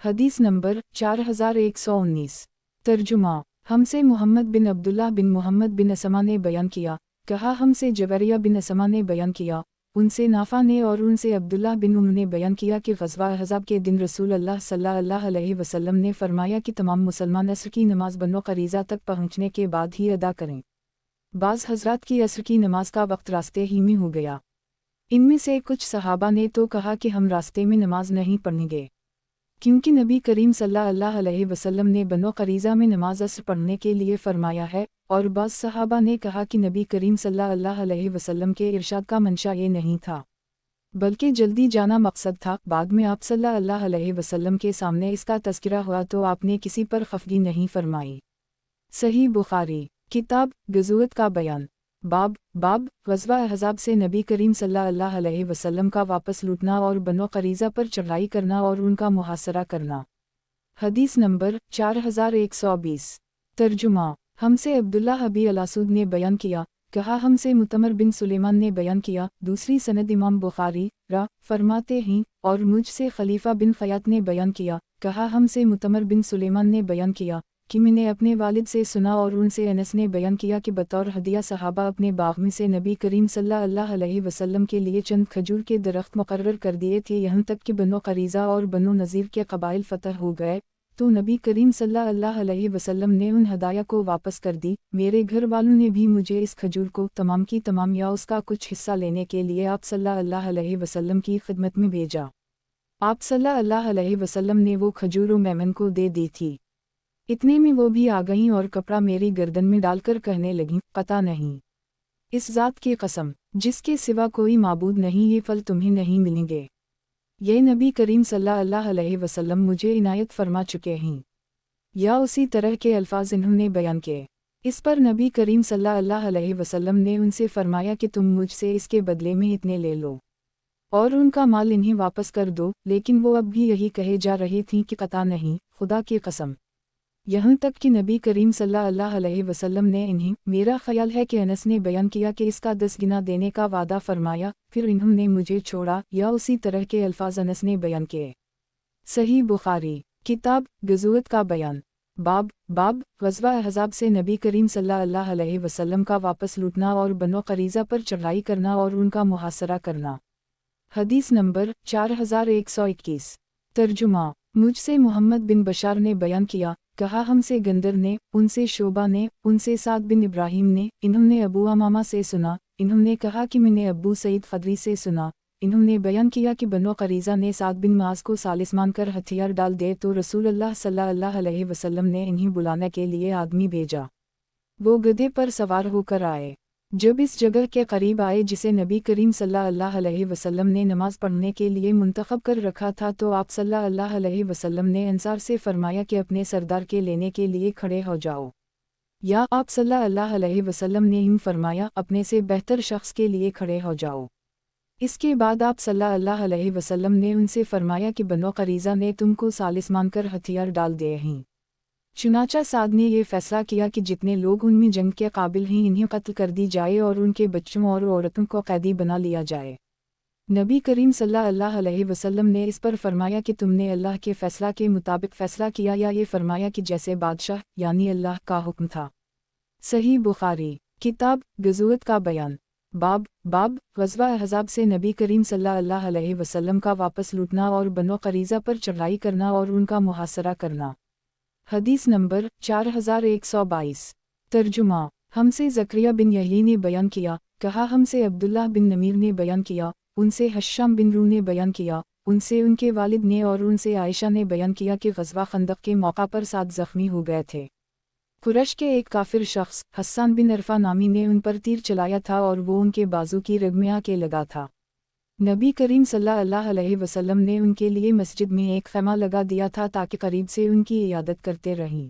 हदीस नंबर 4119। तर्जुमा। हमसे मोहम्मद बिन अब्दुल्लाह बिन मोहम्मद बिन असमा ने बयान किया, कहा हमसे जवेरिया बिन असमा ने बयान किया, उनसे नाफा ने और उनसे अब्दुल्लाह बिन उम्र ने बयान किया कि ग़ज़वा अहज़ाब के दिन रसूल अल्लाह सल्लल्लाहु अलैहि वसल्लम ने फरमाया कि तमाम मुसलमान असर की नमाज बनो क़रीज़ा तक पहुँचने के बाद ही अदा करें। बाज़ हज़रात की असर की नमाज का वक्त रास्ते ही में हो गया। इनमें से कुछ सहाबा ने तो कहा कि हम रास्ते में नमाज नहीं पढ़ेंगे, क्योंकि नबी करीम सल्लल्लाहु अलैहि वसल्लम ने बनो क़रीज़ा में नमाज असर पढ़ने के लिए फरमाया है। और बाज़ सहाबा ने कहा कि नबी करीम सल्लल्लाहु अलैहि वसल्लम के इरशाद का मंशा ये नहीं था, बल्कि जल्दी जाना मकसद था। बाद में आप सल्लल्लाहु अलैहि वसल्लम के सामने इसका तज़किरा हुआ तो आपने किसी पर खफगी नहीं फरमाई। सही बुखारी किताब गज़वत का बयान बाब ग़ज़वा अहज़ाब से नबी करीम सल्लल्लाहु अलैहि वसल्लम का वापस लूटना और बनो क़रीज़ा पर चढ़ाई करना और उनका मुहासरा करना। हदीस नंबर 4120। तर्जुमा हमसे अब्दुल्लाह अबी अलासुद ने बयान किया, कहा हमसे मुतमर बिन सुलेमान ने बयान किया। दूसरी सनद इमाम बुखारी फरमाते हैं और मुझसे खलीफा बिन ख़यात ने बयान किया, कहा हमसे मुतमर बिन सुलेमान ने बयान किया कि मैंने अपने वालिद से सुना और उनसे अनस ने बयान किया कि बतौर हदिया सहाबा अपने बाग में से नबी करीम सल्लल्लाहु अलैहि वसल्लम के लिए चंद खजूर के दरख्त मुकर्रर कर दिए थे, यहाँ तक कि बनो क़रीज़ा और बनो नज़ीर के कबाइल फ़तह हो गए तो नबी करीम सल्लल्लाहु अलैहि वसल्लम ने उन हदाया को वापस कर दी। मेरे घर वालों ने भी मुझे इस खजूर को तमाम की तमाम या उसका कुछ हिस्सा लेने के लिए आप सल्लल्लाहु अलैहि वसल्लम की खिदमत में भेजा। आप सल्लल्लाहु अलैहि वसल्लम ने वो खजूर मेमन को दे दी थी। इतने में वो भी आ गईं और कपड़ा मेरी गर्दन में डालकर कहने लगीं, पता नहीं, इस ज़ात की कसम जिसके सिवा कोई माबूद नहीं, ये फल तुम्हें नहीं मिलेंगे। ये नबी करीम सल्लल्लाहु अलैहि वसल्लम मुझे इनायत फरमा चुके हैं, या उसी तरह के अल्फाज इन्होंने बयान किए। इस पर नबी करीम सल्लल्लाहु अलैहि वसल्लम ने उनसे फरमाया कि तुम मुझसे इसके बदले में इतने ले लो और उनका माल इन्हें वापस कर दो। लेकिन वो अब भी यही कहे जा रही थीं कि कता नहीं, खुदा की कसम, यहाँ तक कि नबी करीम सल्लल्लाहु अलैहि वसल्लम ने इन्हें, मेरा ख्याल है कि अनस ने बयान किया कि इसका 10 गिना देने का वादा फरमाया, फिर इन्होंने मुझे छोड़ा, या उसी तरह के अल्फाज अनस ने बयान किए। सही बुखारी किताब गज़वत का बयान बाब ग़ज़वा अहज़ाब से नबी करीम सल्लल्लाहु अलैहि वसल्लम का वापस लूटना और बनो क़रीज़ा पर चढ़ाई करना और उनका मुहासरा करना। हदीस नंबर 4121। तर्जुमा मुझसे मोहम्मद बिन बशार ने बयान किया, कहा हमसे गंदर ने, उनसे शोबा ने, उनसे साद बिन इब्राहिम ने, इन्होंने अबू अमामा से सुना, इन्होंने कहा कि मैंने अबू सईद ख़दरी से सुना, इन्होंने बयान किया कि बनो क़रीज़ा ने साद बिन मास को सालिस मानकर हथियार डाल दिए तो रसूलुल्लाह सल्लल्लाहु अलैहि वसल्लम ने इन्हें बुलाने के लिए आदमी भेजा। वो गधे पर सवार होकर आए। जब इस जगह के करीब आए जिसे नबी करीम सल्लल्लाहु अलैहि वसल्लम ने नमाज पढ़ने के लिए मुंतखब कर रखा था, तो आप सल्लल्लाहु अलैहि वसल्लम ने अंसार से फरमाया कि अपने सरदार के लेने के लिए खड़े हो जाओ, या आप सल्लल्लाहु अलैहि वसल्लम ने यूं फरमाया, अपने से बेहतर शख्स के लिए खड़े हो जाओ। इसके बाद आप सल्लल्लाहु अलैहि वसल्लम ने उनसे फरमाया कि बनो क़रीज़ा ने तुमको सालिस मानकर हथियार डाल दिए हैं। चुनाचा साद ने ये फैसला किया कि जितने लोग उनमें जंग के काबिल हैं इन्हें कत्ल कर दी जाए और उनके बच्चों और औरतों को कैदी बना लिया जाए। नबी करीम सल्लल्लाहु अलैहि वसल्लम ने इस पर फरमाया कि तुमने अल्लाह के फ़ैसला के मुताबिक फ़ैसला किया, या ये फरमाया कि जैसे बादशाह यानी अल्लाह का हुक्म था। सही बुखारी किताब गज़वत का बयान बाब ग़ज़वा अहज़ाब से नबी करीम सल्लल्लाहु अलैहि वसल्लम का वापस लूटना और बनो क़रीज़ा पर चढ़ाई करना और उनका मुहासरा करना। हदीस नंबर 4122। तर्जुमा हमसे ज़करिया बिन यही ने बयान किया, कहा हमसे अब्दुल्लाह बिन नमीर ने बयान किया, उनसे हश्शाम बिन रू ने बयान किया, उनसे उनके वालिद ने और उनसे आयशा ने बयान किया कि ग़ज़वा खंदक के मौका पर 7 ज़ख्मी हो गए थे। कुरैश के एक काफिर शख्स हस्सान बिन अरफा नामी ने उन पर तीर चलाया था और वो उनके बाजू की रग में आके लगा था। नबी करीम सल्लल्लाहु अलैहि वसल्लम ने उनके लिए मस्जिद में एक खैमा लगा दिया था ताकि करीब से उनकी इयादत करते रहें।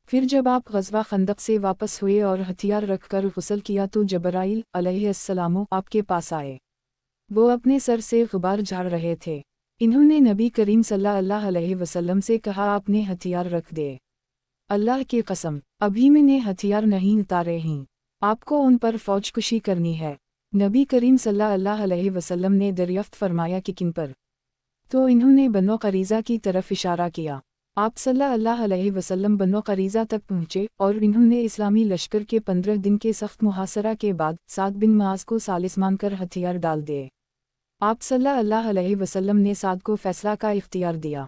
फिर जब आप ग़ज़वा खंदक से वापस हुए और हथियार रखकर गुस्ल किया तो जबराइल अलैहिस्सलाम आपके पास आए। वो अपने सर से गुबार झाड़ रहे थे। इन्होंने नबी करीम सल्लल्लाहु अलैहि वसल्लम से कहा, आपने हथियार रख दे। अल्लाह की कसम, अभी मैंने हथियार नहीं उतारे हैं, आपको उन पर फौजकुशी करनी है। नबी करीम सल्लल्लाहु अलैहि वसल्लम ने दरियाफ्त फरमाया कि किन पर? तो इन्होंने बनो क़रीज़ा की तरफ इशारा किया। आप सल्लल्लाहु अलैहि वसल्लम बनो क़रीज़ा तक पहुँचे और इन्होंने इस्लामी लश्कर के 15 दिन के सख्त मुहासरा के बाद साद बिन मुआज़ को सालिस मानकर हथियार डाल दिए। आप सल्लल्लाहु अलैहि वसल्लम ने साद को फैसला का इख्तियार दिया।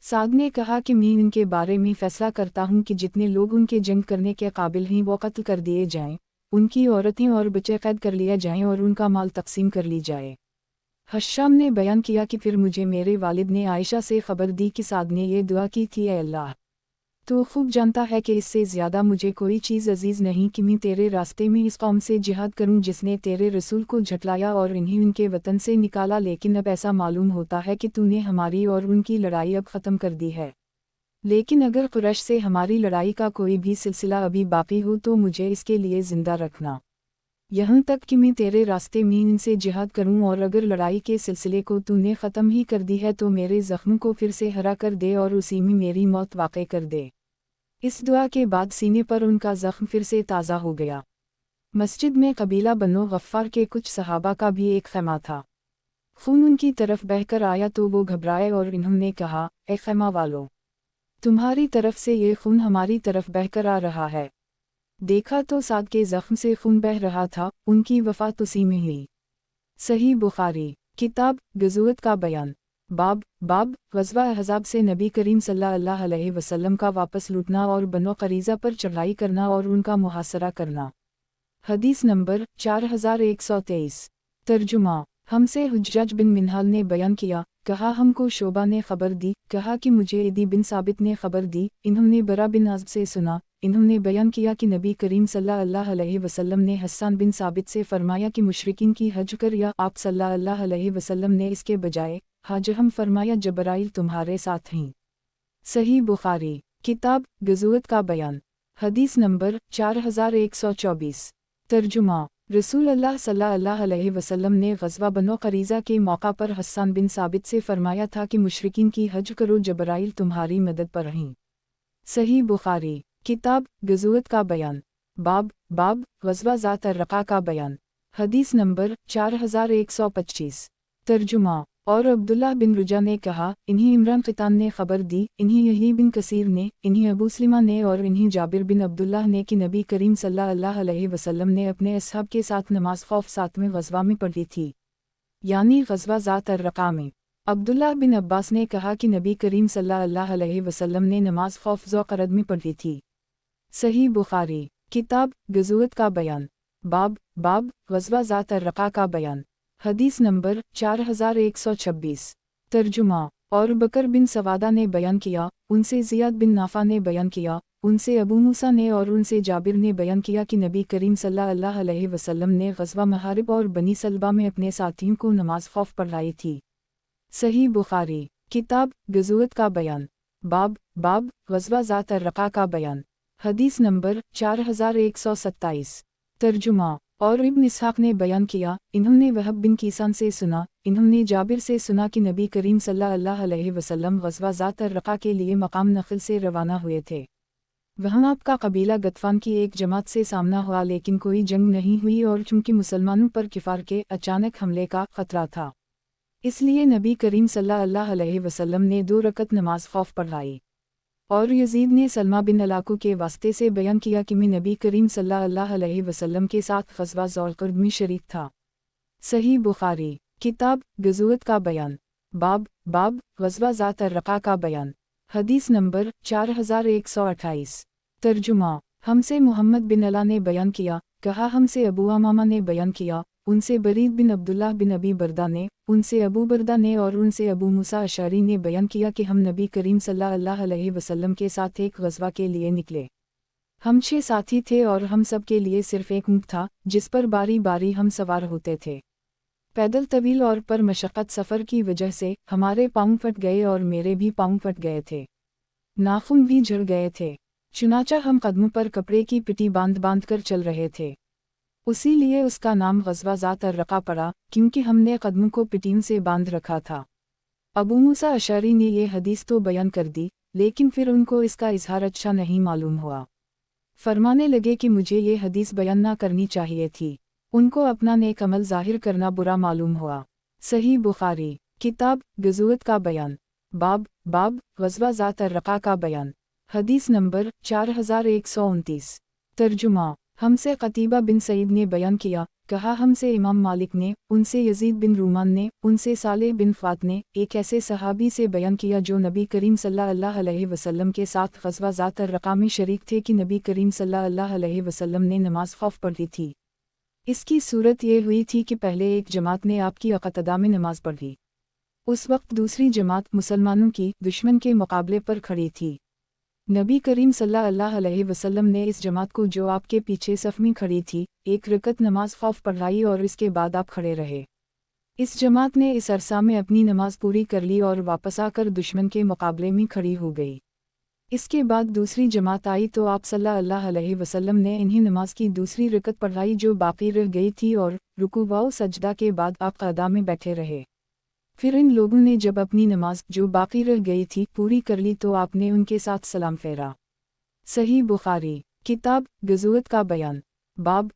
साद ने कहा कि मैं इनके बारे में फैसला करता हूँ कि जितने लोग उनके जंग करने के काबिल हैं वो कत्ल कर दिए जाएं, उनकी औरतें और बच्चे कैद कर लिया जाएं और उनका माल तकसीम कर ली जाए। हश्शाम ने बयान किया कि फिर मुझे मेरे वालिद ने आयशा से खबर दी कि साद ने ये दुआ की थी, ऐ अल्लाह, तो खूब जानता है कि इससे ज़्यादा मुझे कोई चीज़ अजीज़ नहीं कि मैं तेरे रास्ते में इस कौम से जिहाद करूं जिसने तेरे रसूल को झटलाया और इन्हें उनके वतन से निकाला, लेकिन अब ऐसा मालूम होता है कि तूने हमारी और उनकी लड़ाई अब ख़त्म कर दी है। लेकिन अगर कुरैश से हमारी लड़ाई का कोई भी सिलसिला अभी बाकी हो तो मुझे इसके लिए ज़िंदा रखना, यहाँ तक कि मैं तेरे रास्ते में इनसे जिहाद करूं, और अगर लड़ाई के सिलसिले को तूने ख़त्म ही कर दी है तो मेरे ज़ख्म को फिर से हरा कर दे और उसी में मेरी मौत वाक़ई कर दे। इस दुआ के बाद सीने पर उनका ज़ख्म फिर से ताज़ा हो गया। मस्जिद में कबीला बनो गफ़्फ़ार के कुछ सहाबा का भी एक ख़ैमा था। खून उनकी तरफ बहकर आया तो वो घबराए और इन्होंने कहा, ए ख़ैमा वालों, तुम्हारी तरफ से ये खून हमारी तरफ बहकर आ रहा है। देखा तो साद के ज़ख्म से खून बह रहा था, उनकी वफ़ात उसी में हुई। सही बुखारी किताब गज़वत का बयान। बाब ग़ज़वा अहज़ाब से नबी करीम सल्लल्लाहु अलैहि वसल्लम का वापस लूटना और बनो क़रीज़ा पर चढ़ाई करना और उनका मुहासरा करना। हदीस नंबर 4123। तर्जुमा। हमसे हुज्जाज बिन मिन्हाल ने बयान किया, कहा हमको शोबा ने खबर दी, कहा कि मुझे इदी बिन साबित ने खबर दी, इन्होंने बरा बिन आज़ब से सुना, इन्होंने बयान किया कि नबी करीम सल्लल्लाहु अलैहि वसल्लम ने हस्सान बिन साबित से फरमाया कि मुशरिकीन की हज कर, या आप सल्लल्लाहु अलैहि वसल्लम ने इसके बजाय हज हम फरमाया जबराइल तुम्हारे साथ हैं। सही बुखारी किताब गज़वत का बयान। हदीस नंबर 4124। तर्जुमा। रसूल अल्लाह सल्लल्लाहु अलैहि वसल्लम ने ग़ज़वा बनो क़रीज़ा के मौका पर हस्सान बिन साबित से फरमाया था कि मुशरिकीन की हज करो, जबराइल तुम्हारी मदद पर हैं। सही बुखारी किताब गज़वत का बयान। बाब ग़ज़वा ज़ात अर्रक़ा का बयान। हदीस नंबर 4125। तर्जुमा। और अब्दुल्लाह बिन रुजा ने कहा, इन्हीं इमरान क़ितान ने खबर दी, इन्हीं यही बिन कसीर ने, इन्हीं अबू सलिमा ने और इन्हीं जाबिर बिन अब्दुल्लाह ने कि नबी करीम सल्लल्लाहु अलैहि वसल्लम ने अपने असहाब के साथ नमाज खौफ 7वें ग़ज़वा में पढ़ी थी, यानी ग़ज़वा ज़ात अर्रक़ा में। अब्दुल्लाह बिन अब्बास ने कहा कि नबी करीम सल्लल्लाहु अलैहि वसल्लम ने नमाज खौफ ज़ुक़रद में पढ़ी थी। सही बुखारी किताब गज़वत का बयान। बाब ग़ज़वा ज़ात अर्रक़ा का बयान। हदीस नंबर 4126। तर्जुमा। और बकर बिन सवादा ने बयान किया, उनसे ज़ियाद बिन नाफ़ा ने बयान किया, उनसे अबू मूसा ने और उनसे जाबिर ने बयान किया कि नबी करीम सल्लल्लाहु अलैहि वसल्लम ने ग़ज़वा महारिब और बनी सलबा में अपने साथियों को नमाज खौफ पढ़ाई थी। सही बुखारी किताब गज़वत का बयान। बाब ग़ज़वा ज़ात अर्रक़ा का बयान। हदीस नंबर 4127। तर्जुमा। और इब्न इसहाक़ ने बयान किया, इन्होंने वहब बिन कीसान से सुना, इन्होंने जाबिर से सुना कि नबी करीम सल्लल्लाहु अलैहि वसल्लम ग़ज़वा ज़ात अर्रक़ा के लिए मकाम नख़ल से रवाना हुए थे। वहाँ आपका कबीला गतफ़ान की एक जमात से सामना हुआ, लेकिन कोई जंग नहीं हुई, और चूँकि मुसलमानों पर किफ़ार के अचानक हमले का ख़तरा था, इसलिए नबी करीम सल्लल्लाहु अलैहि वसल्लम ने 2 रकत नमाज खौफ पढ़ाई। और यजीद ने सलमा बिन अलाकू के वास्ते से बयान किया कि मैं नबी करीम सल्लल्लाहु अलैहि वसल्लम के साथ ग़ज़वा ज़ुक़रद में शरीक था। सही बुखारी किताब गज़वत का बयान। बाब ग़ज़वा ज़ात अर्रक़ा का बयान। हदीस नंबर 4128। तर्जुमा। हमसे मोहम्मद बिन अला ने बयान किया, कहा हमसे अबू अमामा ने बयान किया, उनसे बरीद बिन अब्दुल्लाह बिन अबी बरदा ने, उनसे अबू बरदा ने और उनसे अबू मूसा अशअरी ने बयान किया कि हम नबी करीम सल्लल्लाहु अलैहि वसल्लम के साथ एक ग़ज़वा के लिए निकले। हम 6 साथी थे और हम सब के लिए सिर्फ एक ऊँट था जिस पर बारी बारी हम सवार होते थे। पैदल तवील और पर मशक्क़त सफ़र की वजह से हमारे पाँव फट गए और मेरे भी पाँव फट गए थे, नाख़ून भी झड़ गए थे, चुनाचा हम कदमों पर कपड़े की पिटी बांध कर चल रहे थे। उसी लिए उसका नाम ग़ज़वा ज़ात अर्रक़ा पड़ा, क्योंकि हमने कदमों को पिटियों से बांध रखा था। अबू मूसा अशअरी ने ये हदीस तो बयान कर दी, लेकिन फिर उनको इसका इज़हार अच्छा नहीं मालूम हुआ। फरमाने लगे कि मुझे ये हदीस बयान ना करनी चाहिए थी। उनको अपना नेक अमल ज़ाहिर करना बुरा मालूम हुआ। सही बुखारी किताब गज़वत का बयान। बाब ग़ज़वा ज़ात अर्रक़ा का बयान। हदीस नंबर 4129। तर्जुमा। हमसे क़तीबा बिन सईद ने बयान किया, कहा हमसे इमाम मालिक ने, उनसे यज़ीद बिन रूमान ने, उनसे सालेह बिन फ़ात ने एक ऐसे सहाबी से बयान किया जो नबी करीम सल्लल्लाहु अलैहि वसल्लम के साथ ग़ज़वा ज़ात अर्रक़ा में शरीक थे कि नबी करीम सल्लल्लाहु अलैहि वसल्लम ने नमाज ख़ौफ़ पढ़ी थी। इसकी सूरत ये हुई थी कि पहले एक जमात ने आपकी इक़्तिदा में नमाज पढ़ी। उस वक्त दूसरी जमात मुसलमानों की दुश्मन के मुकाबले पर खड़ी थी। नबी करीम सल्लल्लाहु अलैहि वसल्लम ने इस जमात को जो आपके पीछे सफ़ में खड़ी थी, एक रकत नमाज ख़ौफ़ पढ़ाई और इसके बाद आप खड़े रहे। इस जमात ने इस अरसा में अपनी नमाज पूरी कर ली और वापस आकर दुश्मन के मुकाबले में खड़ी हो गई। इसके बाद दूसरी जमात आई तो आप सल्लल्लाहु अलैहि वसल्लम ने इन्हीं नमाज की दूसरी रकत पढ़ाई जो बाकी रह गई थी और रुकू व सजदा के बाद आप क़याम में बैठे रहे। फिर इन लोगों ने जब अपनी नमाज जो बाकी रह गई थी पूरी कर ली तो आपने उनके साथ सलाम फेरा। सही बुखारी। किताब ग़ज़वत का बयान। बाब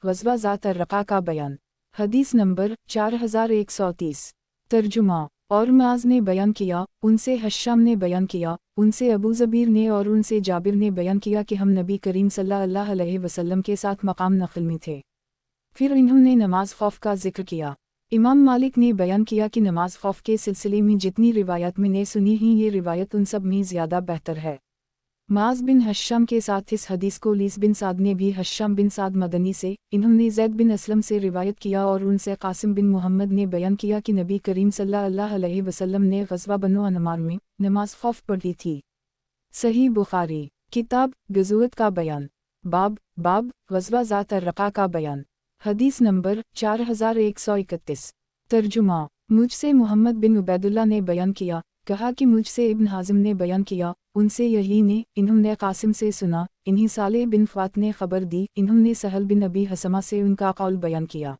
ग़ज़वा ज़ात अर्रक़ा का बयान। हदीस नंबर 4130। तर्जुमा। और मुआज़ ने बयान किया, उनसे हश्शाम ने बयान किया, उनसे अबू ज़बीर ने और उनसे जाबिर ने बयान किया कि हम नबी करीम सल्लल्लाहु अलैहि वसल्लम के साथ मकाम नख़ल में थे। फिर इन्होंने नमाज ख़ौफ़ का ज़िक्र किया। इमाम मालिक ने बयान किया कि नमाज ख़ौफ़ के सिलसिले में जितनी रिवायत मैंने सुनी ही ये रिवायत उन सब में ज़्यादा बेहतर है। मुआज़ बिन हश्शाम के साथ इस हदीस को लीस बिन साद ने भी हश्शाम बिन साद मदनी से, इन्होंने ज़ैद बिन असलम से रिवायत किया और उनसे कासिम बिन मोहम्मद ने बयान किया कि नबी करीम सल्लल्लाहु अलैहि वसल्लम ने ग़ज़वा बनु अनमार में नमाज ख़ौफ़ पढ़ी थी। सही बुखारी। किताब ग़ज़वत का बयान। बाब ग़ज़वा ज़ात अर्रक़ा का बयान। हदीस नंबर 4131। तर्जुमा। मुझसे मोहम्मद बिन उबैदुल्लाह ने बयान किया, कहा कि मुझसे इब्न हाज़िम ने बयान किया, उनसे यही ने, इन्होंने कासिम से सुना, इन्हीं सालेह बिन फ़ात ने ख़बर दी, इन्होंने सहल बिन अबी हसमा से उनका कौल बयान किया।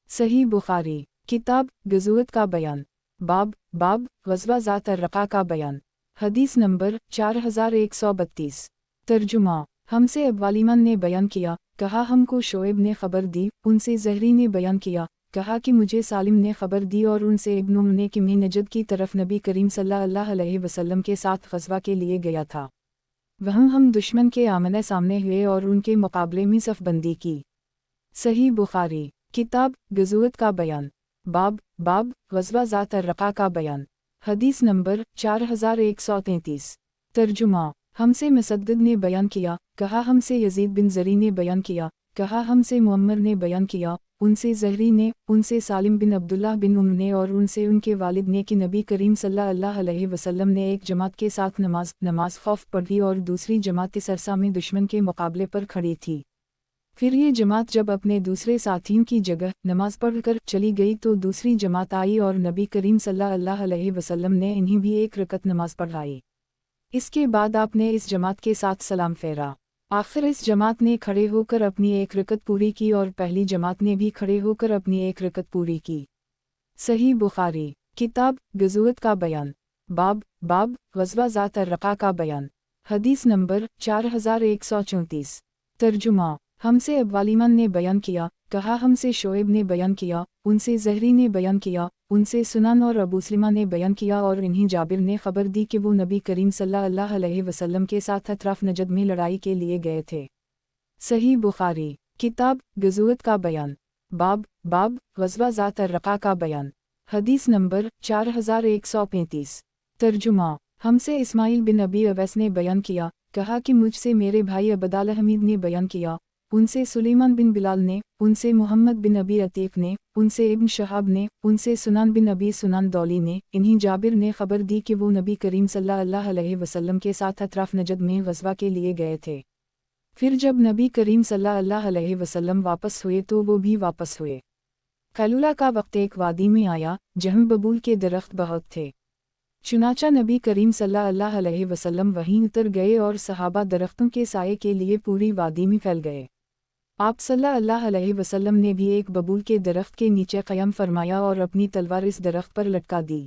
सही बुखारी। किताब ग़ज़वत का बयान। बाब ग़ज़वा ज़ात अर्रक़ा का बयान। हदीस नंबर 4132। तर्जुमा। हमसे अब्वालिमान ने बयान किया, कहा हमको शोएब ने ख़बर दी, उनसे ज़हरी ने बयान किया, कहा कि मुझे सालिम ने ख़बर दी और उनसे इब्न उम्र ने कि मैं नजद की तरफ नबी करीम सल्लल्लाहु अलैहि वसल्लम के साथ ग़ज़वा के लिए गया था। वहाँ हम दुश्मन के आमने सामने हुए और उनके मुकाबले में सफ़बंदी की। सही बुखारी। किताब ग़ज़वत का बयान। बाब ग़ज़वा ज़ात अर्रक़ा का बयान। हदीस नंबर 4133। तर्जुमा। हमसे मुसद्दद ने बयान किया, कहा हमसे यज़ीद बिन ज़री ने बयान किया, कहा हमसे मुअम्मर ने बयान किया, उनसे ज़हरी ने, उनसे सालिम बिन अब्दुल्लाह बिन उम्र ने और उनसे उनके वालिद ने कि नबी करीम सल्लल्लाहु अलैहि वसल्लम ने एक जमात के साथ नमाज ख़ौफ़ पढ़ी और दूसरी जमात इस अरसा में दुश्मन के मुकाबले पर खड़ी थी। फिर ये जमात जब अपने दूसरे साथियों की जगह नमाज पढ़कर चली गई तो दूसरी जमात आई और नबी करीम सल्लल्लाहु अलैहि वसल्लम ने इन्हीं भी एक रकत नमाज पढ़ाई। इसके बाद आपने इस जमात के साथ सलाम फेरा। आखिर इस जमात ने खड़े होकर अपनी एक रकत पूरी की और पहली जमात ने भी खड़े होकर अपनी एक रकत पूरी की। सही बुखारी। किताब ग़ज़वत का बयान। बाब ग़ज़वा ज़ात अर्रक़ा का बयान। हदीस नंबर 4134। तर्जुमा। हमसे अब्वालिमान ने बयान किया, कहा हमसे शोएब ने बयान किया, उनसे ज़हरी ने बयान किया, उनसे सुनान और अबू सलिमा ने बयान किया और इन्हीं जाबिर ने ख़बर दी कि वो नबी करीम सल्लल्लाहु अलैहि वसल्लम के साथ अतराफ नजद में लड़ाई के लिए गए थे। सही बुखारी। किताब ग़ज़वत का बयान। बाब ग़ज़वा ज़ात अर्रक़ा का बयान। हदीस नंबर 4135। तर्जुमा। हमसे इस्माइल बिन अबी अवैस ने बयान किया, कहा कि मुझसे मेरे भाई अबदाल हमीद ने बयान किया, उनसे सुलेमान बिन बिलाल ने, उनसे मोहम्मद बिन अबी अतीक़ ने, उनसे इब्न शहाब ने, उनसे सुनान बिन अबी सुनान दौली ने, इन्हीं जाबिर ने ख़बर दी कि वो नबी करीम सल्लल्लाहु अलैहि वसल्लम के साथ अतराफ नजद में ग़ज़वा के लिए गए थे। फिर जब नबी करीम सल्लल्लाहु अलैहि वसल्लम वापस हुए तो वो भी वापस हुए। कैलुला का वक्त एक वादी में आया, जहाँ बबूल के दरख्त बहुत थे। चुनाचा नबी करीम सल्लल्लाहु अलैहि वसल्लम वहीं उतर गए और सहाबा दरख्तों के साये के लिए पूरी वादी में फैल गए। आप सल्लल्लाहु अलैहि वसल्लम ने भी एक बबूल के दरख्त के नीचे क़याम फरमाया और अपनी तलवार इस दरख्त पर लटका दी।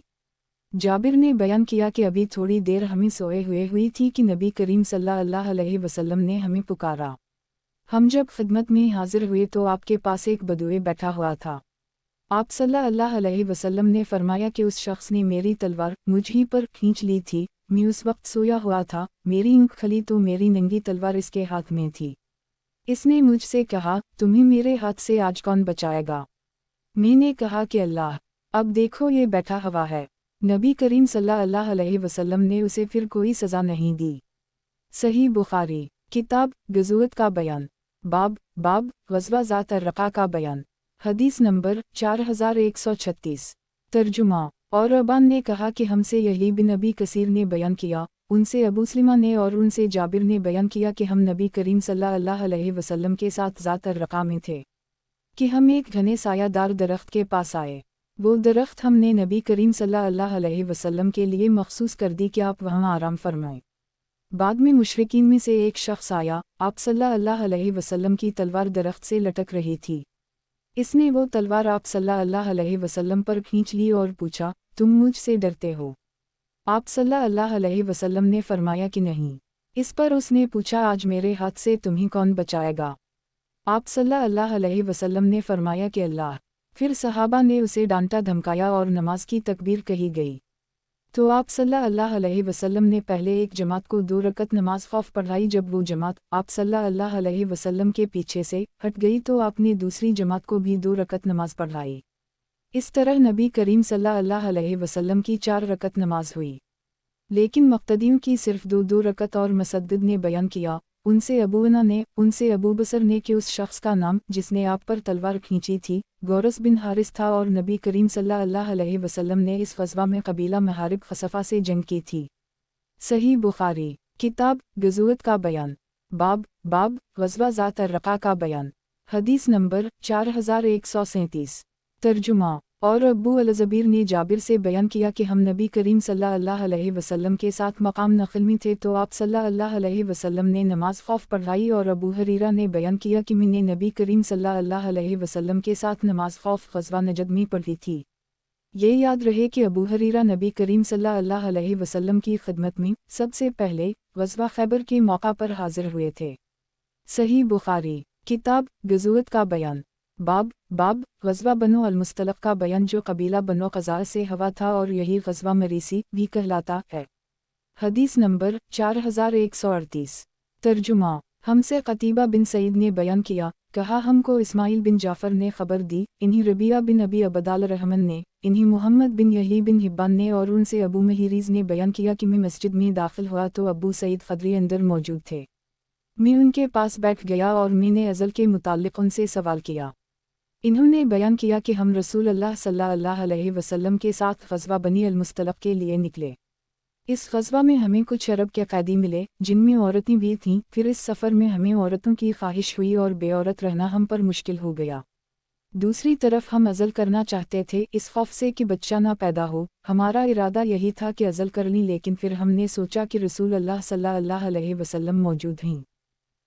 जाबिर ने बयान किया कि अभी थोड़ी देर हमें सोए हुई थी कि नबी करीम सल्लल्लाहु अलैहि वसल्लम ने हमें पुकारा। हम जब खिदमत में हाजिर हुए तो आपके पास एक बदुए बैठा हुआ था। आप सल्लल्लाहु अलैहि वसल्लम ने फरमाया कि उस शख्स ने मेरी तलवार मुझ ही पर खींच ली थी। मैं उस वक्त सोया हुआ था, मेरी ऊँख खली तो मेरी नंगी तलवार इसके हाथ में थी। इसने मुझसे कहा, तुम्हें मेरे हाथ से आज कौन बचाएगा? मैंने कहा कि अल्लाह। अब देखो ये बैठा हुआ है। नबी करीम सल्लल्लाहु अलैहि वसल्लम ने उसे फिर कोई सज़ा नहीं दी। सही बुखारी किताब गज़वत का बयान बाब ग़ज़वा ज़ात अर्रक़ा का बयान। हदीस नंबर 4136। तर्जुमा और अबान ने कहा कि हमसे यही बिन नबी कसीर ने बयान किया, उनसे अबू सलिमा ने और उनसे जाबिर ने बयान किया कि हम नबी करीम सल्लल्लाहु अलैहि वसल्लम के साथ ज़ात अर्रक़ा में थे कि हम एक घने सायादार दरख्त के पास आए। वो दरख्त हमने नबी करीम सल्लल्लाहु अलैहि वसल्लम के लिए मखसूस कर दी कि आप वहाँ आराम फरमाएं। बाद में मुशरिकीन में से एक शख्स आया, आप सल्लल्लाहु अलैहि वसल्लम की तलवार दरख्त से लटक रही थी। इसने वो तलवार आप सल्लल्लाहु अलैहि वसल्लम पर खींच ली और पूछा, तुम मुझसे डरते हो? आप सल्लल्लाहु अलैहि वसल्लम ने फरमाया कि नहीं। इस पर उसने पूछा, आज मेरे हाथ से तुम्हें कौन बचाएगा? आप सल्लल्लाहु अलैहि वसल्लम ने फरमाया कि अल्लाह। फिर सहाबा ने उसे डांटा धमकाया और नमाज की तकबीर कही गई। तो आप सल्लल्लाहु अलैहि वसल्लम ने पहले एक जमात को 2 रकत नमाज खौफ पढ़ाई। जब वो जमात आप सल्लल्लाहु अलैहि वसल्लम के पीछे से हट गई तो आपने दूसरी जमात को भी 2 रकत नमाज पढ़ाई। इस तरह नबी करीम सल्लल्लाहु अलैहि वसल्लम की 4 रकत नमाज हुई। लेकिन मुक्तदियों की सिर्फ 2 रकत। और मुसद्दिद ने बयान किया, उनसे अबू बसर ने कि उस शख्स का नाम जिसने आप पर तलवार खींची थी गौरस बिन हारिस था और नबी करीम सल्लल्लाहु अलैहि वसल्लम ने इस ग़ज़वा में कबीला महारिब खसफ़ा से जंग की थी। सही बुखारी किताब गज़वत का बयान बाब ग़ज़वा ज़ात अर्रक़ा का बयान। हदीस नंबर 4137। तर्जुमा और अबू अल-ज़बीर ने जाबिर से बयान किया कि हम नबी करीम सल्लल्लाहु अलैहि वसल्लम के साथ मकाम नख़ल में थे तो आप सल्लल्लाहु अलैहि वसल्लम ने नमाज खौफ पढ़ाई। और अबू हरीरा ने बयान किया कि मैंने नबी करीम सल्लल्लाहु अलैहि वसल्लम के साथ नमाज खौफ ग़ज़वा नजद में पढ़ी थी। ये याद रहे कि अबू हरीरा नबी करीम सल्लल्लाहु अलैहि वसल्लम की खिदमत में सबसे पहले ग़ज़वा खैबर के मौका पर हाजिर हुए थे। सही बुखारी किताब गज़वत का बयान बाब ग़ज़वा बनो अल-मुस्तलक़ का बयान जो कबीला बनो क़ज़ा से हवा था और यही ग़ज़वा मरीसी भी कहलाता है। हदीस नंबर 4138। तर्जुमा हमसे क़तीबा बिन सईद ने बयान किया, कहा हमको इस्माइल बिन जाफ़र ने ख़बर दी, इन्हीं रबिया बिन अबी अबदाल रहमन ने, इन्हीं मोहम्मद बिन यही बिन हिब्बान ने और उनसे अबू महरीज़ ने बयान किया कि मैं मस्जिद में दाखिल हुआ तो अबू सईद ख़दरी अंदर मौजूद थे। मैं उनके पास बैठ गया और मैंने अज़ल के मुताल्लिक़ उनसे सवाल किया। इन्होंने बयान किया कि हम रसूल अल्लाह सल्लल्लाहु अलैहि वसल्लम के साथ ग़ज़वा बनी अल-मुस्तलक़ के लिए निकले। इस ग़ज़वा में हमें कुछ अरब के कैदी मिले जिनमें औरतें भी थीं। फिर इस सफ़र में हमें औरतों की ख्वाहिश हुई और बेऔरत रहना हम पर मुश्किल हो गया। दूसरी तरफ हम अज़ल करना चाहते थे इस खौफ से कि बच्चा ना पैदा हो। हमारा इरादा यही था कि अज़ल कर लें, लेकिन फिर हमने सोचा कि रसूल अल्लाह सल्लल्लाहु अलैहि वसल्लम मौजूद हैं,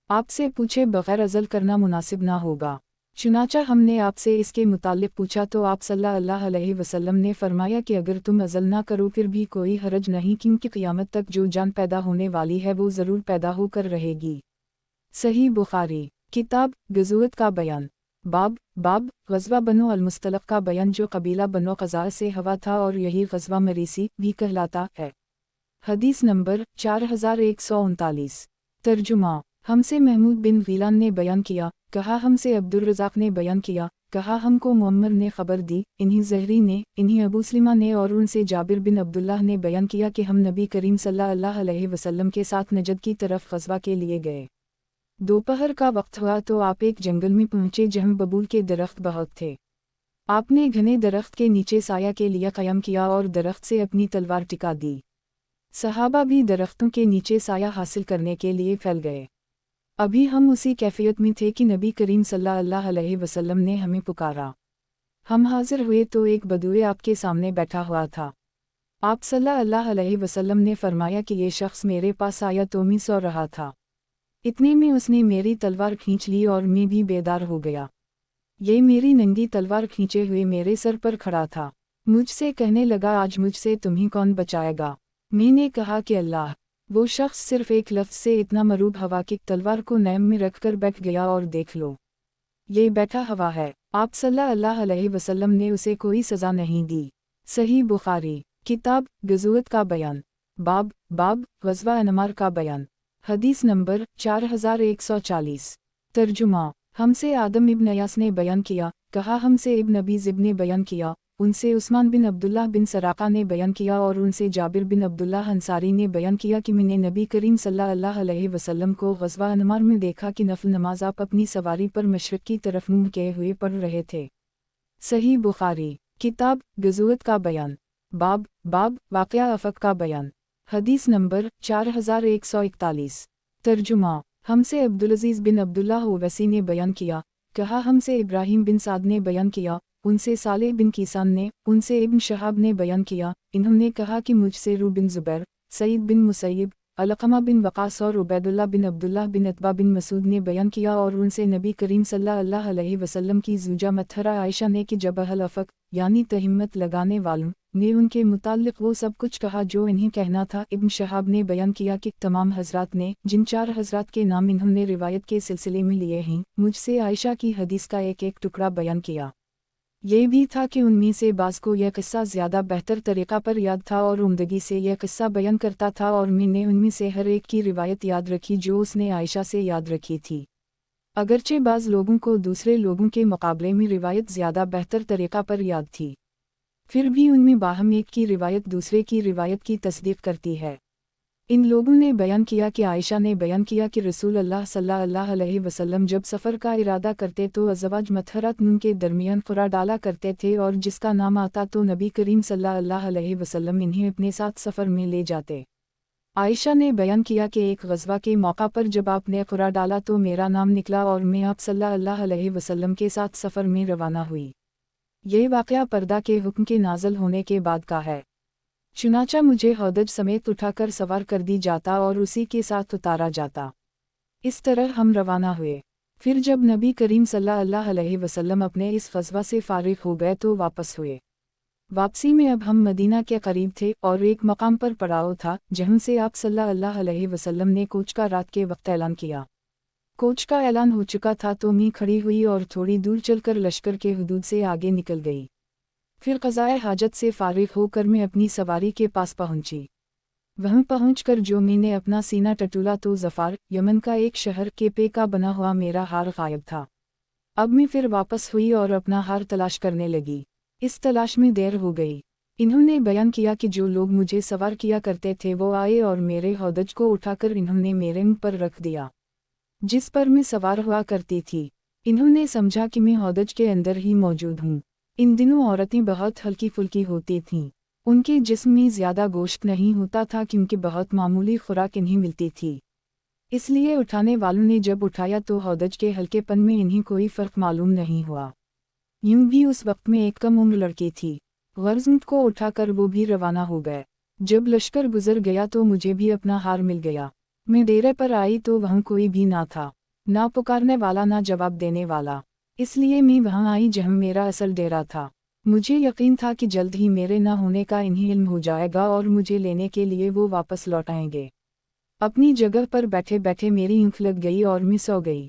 आपसे पूछे बग़ैर अज़ल करना मुनासिब ना होगा। चुनाचा हमने आपसे इसके मुताल्लिक़ पूछा तो आप सल्लल्लाहु अलैहि वसल्लम ने फरमाया कि अगर तुम अज़ल ना करो फिर भी कोई हरज नहीं, क्योंकि क़यामत तक जो जान पैदा होने वाली है वो ज़रूर पैदा होकर रहेगी। सही बुखारी किताब गज़वत का बयान बाब ग़ज़वा बनो अल-मुस्तलक़ का बयान जो कबीला बनो क़ज़ा से हवा था और यही ग़ज़वा मरीसी भी कहलाता है। हदीस नंबर 4139। तर्जुमा हमसे महमूद बिन ग़ीलान ने बयान किया, कहा हमसे अब्दुर्रज़ाक़ ने बयान किया, कहा हमको मुअम्मर ने ख़बर दी, इन्हीं ज़हरी ने, इन्हीं अबू सलिमा ने और उनसे जाबिर बिन अब्दुल्लाह ने बयान किया कि हम नबी करीम सल्लल्लाहु अलैहि वसल्लम के साथ नजद की तरफ ग़ज़वा के लिए गए। दोपहर का वक्त हुआ तो आप एक जंगल में पहुँचे जहाँ बबूल के दरख्त बहुत थे। आपने घने दरख्त के नीचे साया के लिए क़याम किया और दरख्त से अपनी तलवार टिका दी। सहाबा भी दरख्तों के नीचे साया हासिल करने के लिए फैल गए। अभी हम उसी कैफियत में थे कि नबी करीम सल्लल्लाहु अलैहि वसल्लम ने हमें पुकारा। हम हाजिर हुए तो एक बदुए आपके सामने बैठा हुआ था। आप सल्लल्लाहु अलैहि वसल्लम ने फरमाया कि ये शख्स मेरे पास आया तो मैं सो रहा था। इतने में उसने मेरी तलवार खींच ली और मैं भी बेदार हो गया। ये मेरी नंगी तलवार खींचे हुए मेरे सर पर खड़ा था। मुझसे कहने लगा, आज मुझसे तुम्हें कौन बचाएगा? मैंने कहा कि अल्लाह। वो शख्स सिर्फ एक लफ्ज़ से इतना मरूब हवा कि तलवार को नैम में रखकर बैठ गया और देख लो یہ بیٹھا ہوا ہے۔ آپ صلی اللہ علیہ وسلم نے اسے کوئی سزا نہیں دی۔ صحیح بخاری، کتاب غزوت کا بیان، باب غزوہ انمار کا بیان، حدیث نمبر 4140۔ ترجمہ: ہم سے آدم ابن ایاس نے بیان کیا، کہا ہم سے ابن ابی ذئب نے بیان کیا، ان سے عثمان بن عبداللہ بن سراقہ نے بیان کیا اور ان سے جابر بن عبداللہ انصاری نے بیان کیا کہ میں نے نبی کریم صلی اللہ علیہ وسلم کو غزوہ انمار میں دیکھا کہ نفل نماز آپ اپنی سواری پر مشرق کی طرف منہ کیے ہوئے پڑھ رہے تھے۔ صحیح بخاری، کتاب غزوت کا بیان، باب واقعہ افق کا بیان، حدیث نمبر 4141۔ ترجمہ: ہم سے عبدالعزیز بن عبداللہ اویسی نے بیان کیا، کہا ہم سے ابراہیم بن سعد نے بیان کیا، ان سے صالح بن کیسان نے، ان سے ابن شہاب نے بیان کیا، انہوں نے کہا کہ مجھ سے رو بن زبیر، سعید بن مسیب، علقمہ بن وقاص اور عبید اللہ بن عبداللہ بن عتبہ بن مسعود نے بیان کیا اور ان سے نبی کریم صلی اللہ علیہ وسلم کی زوجہ مطہرہ عائشہ نے کہ جب اہل افق یعنی تہمت لگانے والوں نے ان کے متعلق وہ سب کچھ کہا جو انہیں کہنا تھا۔ ابن شہاب نے بیان کیا کہ تمام حضرات نے، جن 4 حضرات کے نام انہوں نے روایت کے سلسلے میں لیے ہیں، مجھ سے عائشہ کی حدیث کا ایک ٹکڑا بیان کیا۔ یہ بھی تھا کہ ان میں سے بعض کو یہ قصہ زیادہ بہتر طریقہ پر یاد تھا اور عمدگی سے یہ قصہ بیان کرتا تھا، اور میں نے ان میں سے ہر ایک کی روایت یاد رکھی جو اس نے عائشہ سے یاد رکھی تھی۔ اگرچہ بعض لوگوں کو دوسرے لوگوں کے مقابلے میں روایت زیادہ بہتر طریقہ پر یاد تھی، پھر بھی ان میں باہم ایک کی روایت دوسرے کی روایت کی تصدیق کرتی ہے۔ ان لوگوں نے بیان کیا کہ عائشہ نے بیان کیا کہ رسول اللہ صلی اللہ علیہ وسلم جب سفر کا ارادہ کرتے تو ازواج مطہرات ان کے درمیان قرعہ ڈالا کرتے تھے، اور جس کا نام آتا تو نبی کریم صلی اللہ علیہ وسلم انہیں اپنے ساتھ سفر میں لے جاتے۔ عائشہ نے بیان کیا کہ ایک غزوہ کے موقع پر جب آپ نے قرعہ ڈالا تو میرا نام نکلا اور میں آپ صلی اللہ علیہ وسلم کے ساتھ سفر میں روانہ ہوئی۔ یہ واقعہ پردہ کے حکم کے نازل ہونے کے بعد کا ہے۔ چنانچہ مجھے ہودج سمیت اٹھا کر سوار کر دی جاتا اور اسی کے ساتھ اتارا جاتا۔ اس طرح ہم روانہ ہوئے۔ پھر جب نبی کریم صلی اللہ علیہ وسلم اپنے اس غزوہ سے فارغ ہو گئے تو واپس ہوئے۔ واپسی میں اب ہم مدینہ کے قریب تھے اور ایک مقام پر پڑاؤ تھا جہاں سے آپ صلی اللہ علیہ وسلم نے کوچ کا رات کے وقت اعلان کیا۔ کوچ کا اعلان ہو چکا تھا تو میں کھڑی ہوئی اور تھوڑی دور چل کر لشکر کے حدود سے آگے نکل گئی۔ پھر قضائے حاجت سے فارغ ہو کر میں اپنی سواری کے پاس پہنچی۔ وہاں پہنچ کر جو میں نے اپنا سینہ ٹٹولا تو ظفار، یمن کا ایک شہر کے پے کا بنا ہوا میرا ہار غائب تھا۔ اب میں پھر واپس ہوئی اور اپنا ہار تلاش کرنے لگی۔ اس تلاش میں دیر ہو گئی۔ انہوں نے بیان کیا کہ جو لوگ مجھے سوار کیا کرتے تھے وہ آئے اور میرے ہودج کو اٹھا کر انہوں نے میرے منہ پر رکھ دیا جس پر میں سوار ہوا کرتی تھی۔ انہوں نے سمجھا کہ میں ہودج کے اندر ہی موجود ہوں۔ ان دنوں عورتیں بہت ہلکی پھلکی ہوتی تھیں، ان کے جسم میں زیادہ گوشت نہیں ہوتا تھا کیونکہ بہت معمولی خوراک انہیں ملتی تھی، اس لیے اٹھانے والوں نے جب اٹھایا تو ہودج کے ہلکے پن میں انہیں کوئی فرق معلوم نہیں ہوا۔ یوں بھی اس وقت میں ایک کم عمر لڑکی تھی۔ غرض اونٹ کو اٹھا کر وہ بھی روانہ ہو گئے۔ جب لشکر گزر گیا تو مجھے بھی اپنا ہار مل گیا۔ میں ڈیرے پر آئی تو وہاں کوئی بھی نہ تھا، نہ پکارنے والا نہ جواب دینے والا، اس لیے میں وہاں آئی جہاں میرا اصل ڈیرا تھا۔ مجھے یقین تھا کہ جلد ہی میرے نہ ہونے کا انہیں علم ہو جائے گا اور مجھے لینے کے لیے وہ واپس لوٹ آئیں گے۔ اپنی جگہ پر بیٹھے بیٹھے میری آنکھ لگ گئی اور میں سو گئی۔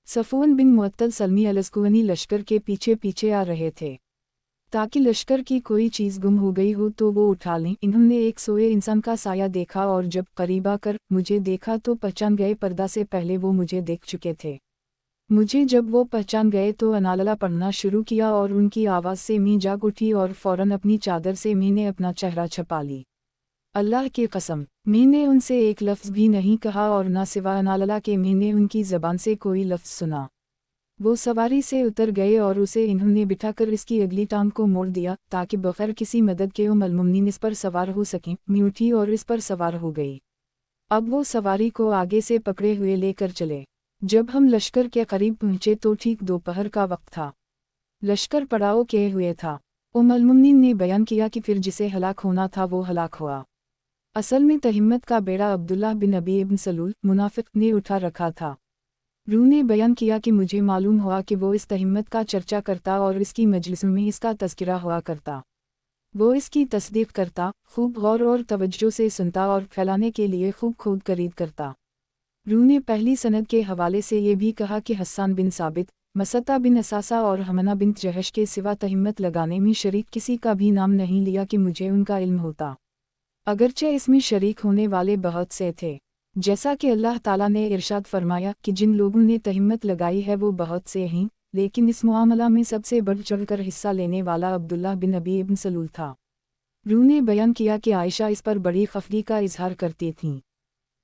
صفوان بن معطل سلمی الاسکونی لشکر کے پیچھے پیچھے آ رہے تھے تاکہ لشکر کی کوئی چیز گم ہو گئی ہو تو وہ اٹھا لیں۔ انہوں نے ایک سوئے انسان کا سایہ دیکھا اور جب قریب آ کر مجھے دیکھا تو پہچان گئے، پردہ سے پہلے وہ مجھے دیکھ چکے تھے۔ مجھے جب وہ پہچان گئے تو اناللہ پڑھنا شروع کیا اور ان کی آواز سے میں جاگ اٹھی اور فوراً اپنی چادر سے میں نے اپنا چہرہ چھپا لی۔ اللہ کی قسم، میں نے ان سے ایک لفظ بھی نہیں کہا اور نہ سوا اناللہ کے میں نے ان کی زبان سے کوئی لفظ سنا۔ وہ سواری سے اتر گئے اور اسے انہوں نے بٹھا کر اس کی اگلی ٹانگ کو موڑ دیا تاکہ بغیر کسی مدد کے ام المؤمنین اس پر سوار ہو سکیں۔ میں اٹھی اور اس پر سوار ہو گئی۔ اب وہ سواری کو آگے سے پکڑے ہوئے لے کر چلے۔ جب ہم لشکر کے قریب پہنچے تو ٹھیک دوپہر کا وقت تھا۔ لشکر پڑاؤ کیے ہوئے تھا۔ ام المؤمنین نے بیان کیا کہ پھر جسے ہلاک ہونا تھا وہ ہلاک ہوا۔ اصل میں تہمت کا بیڑا عبداللہ بن ابی ابن سلول منافق نے اٹھا رکھا تھا۔ روح نے بیان کیا کہ مجھے معلوم ہوا کہ وہ اس تہمت کا چرچا کرتا اور اس کی مجلسوں میں اس کا تذکرہ ہوا کرتا۔ وہ اس کی تصدیق کرتا، خوب غور اور توجہ سے سنتا اور پھیلانے کے لیے خوب خود خرید کرتا۔ روح نے پہلی سند کے حوالے سے یہ بھی کہا کہ حسان بن ثابت، मसता बिन असासा और हमना बिन जहश के सिवा तहिम्मत लगाने में शरीक किसी का भी नाम नहीं लिया कि मुझे उनका इल्म होता, अगरचे इसमें शरीक होने वाले बहुत से थे। जैसा कि अल्लाह ताला ने इरशाद फरमाया कि जिन लोगों ने तहिम्मत लगाई है वो बहुत से हैं, लेकिन इस मुआमला में सबसे बढ़ चढ़कर हिस्सा लेने वाला अब्दुल्लाह बिन अबी इब्न सलूल था। रू ने बयान किया कि आयशा इस पर बड़ी खफगी का इजहार करती थीं।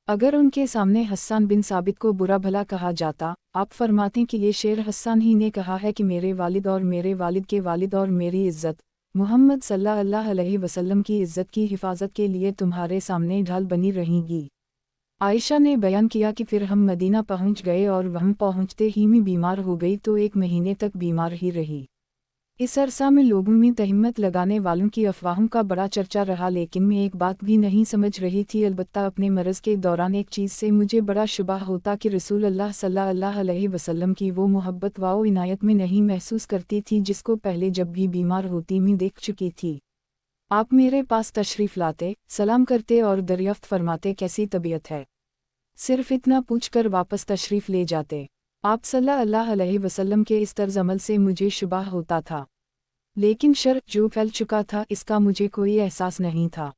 अगर उनके सामने हस्सान बिन साबित को बुरा भला कहा जाता, आप फरमाते कि ये शेर हस्सान ही ने कहा है कि मेरे वालिद और मेरे वालिद के वालिद और मेरी इज़्ज़त मोहम्मद सल्लल्लाहु अलैहि वसल्लम की इज़्ज़त की हिफाजत के लिए तुम्हारे सामने ढाल बनी रहेंगी। आयशा ने बयान किया कि फिर हम मदीना पहुंच गए और वहां पहुंचते ही मैं बीमार हो गई तो 1 महीने तक बीमार ही रही। इस अरसा में लोगों में तहिम्मत लगाने वालों की अफवाहों का बड़ा चर्चा रहा, लेकिन मैं एक बात भी नहीं समझ रही थी। अलबत्ता अपने मरज़ के दौरान एक चीज़ से मुझे बड़ा शुबा होता कि रसूल अल्लाह सल्लल्लाहु अलैहि वसल्लम की वो मोहब्बत व इनायत में नहीं महसूस करती थी जिसको पहले जब भी बीमार होती मैं देख चुकी थी। आप मेरे पास तशरीफ़ लाते, सलाम करते और दरियाफ्त फरमाते कैसी तबीयत है, सिर्फ इतना पूछकर वापस तशरीफ़ ले जाते। आप सल्लल्लाहु अलैहि वसल्लम के इस तर्ज अमल से मुझे शुबा होता था, लेकिन शर जो फैल चुका था इसका मुझे कोई एहसास नहीं था।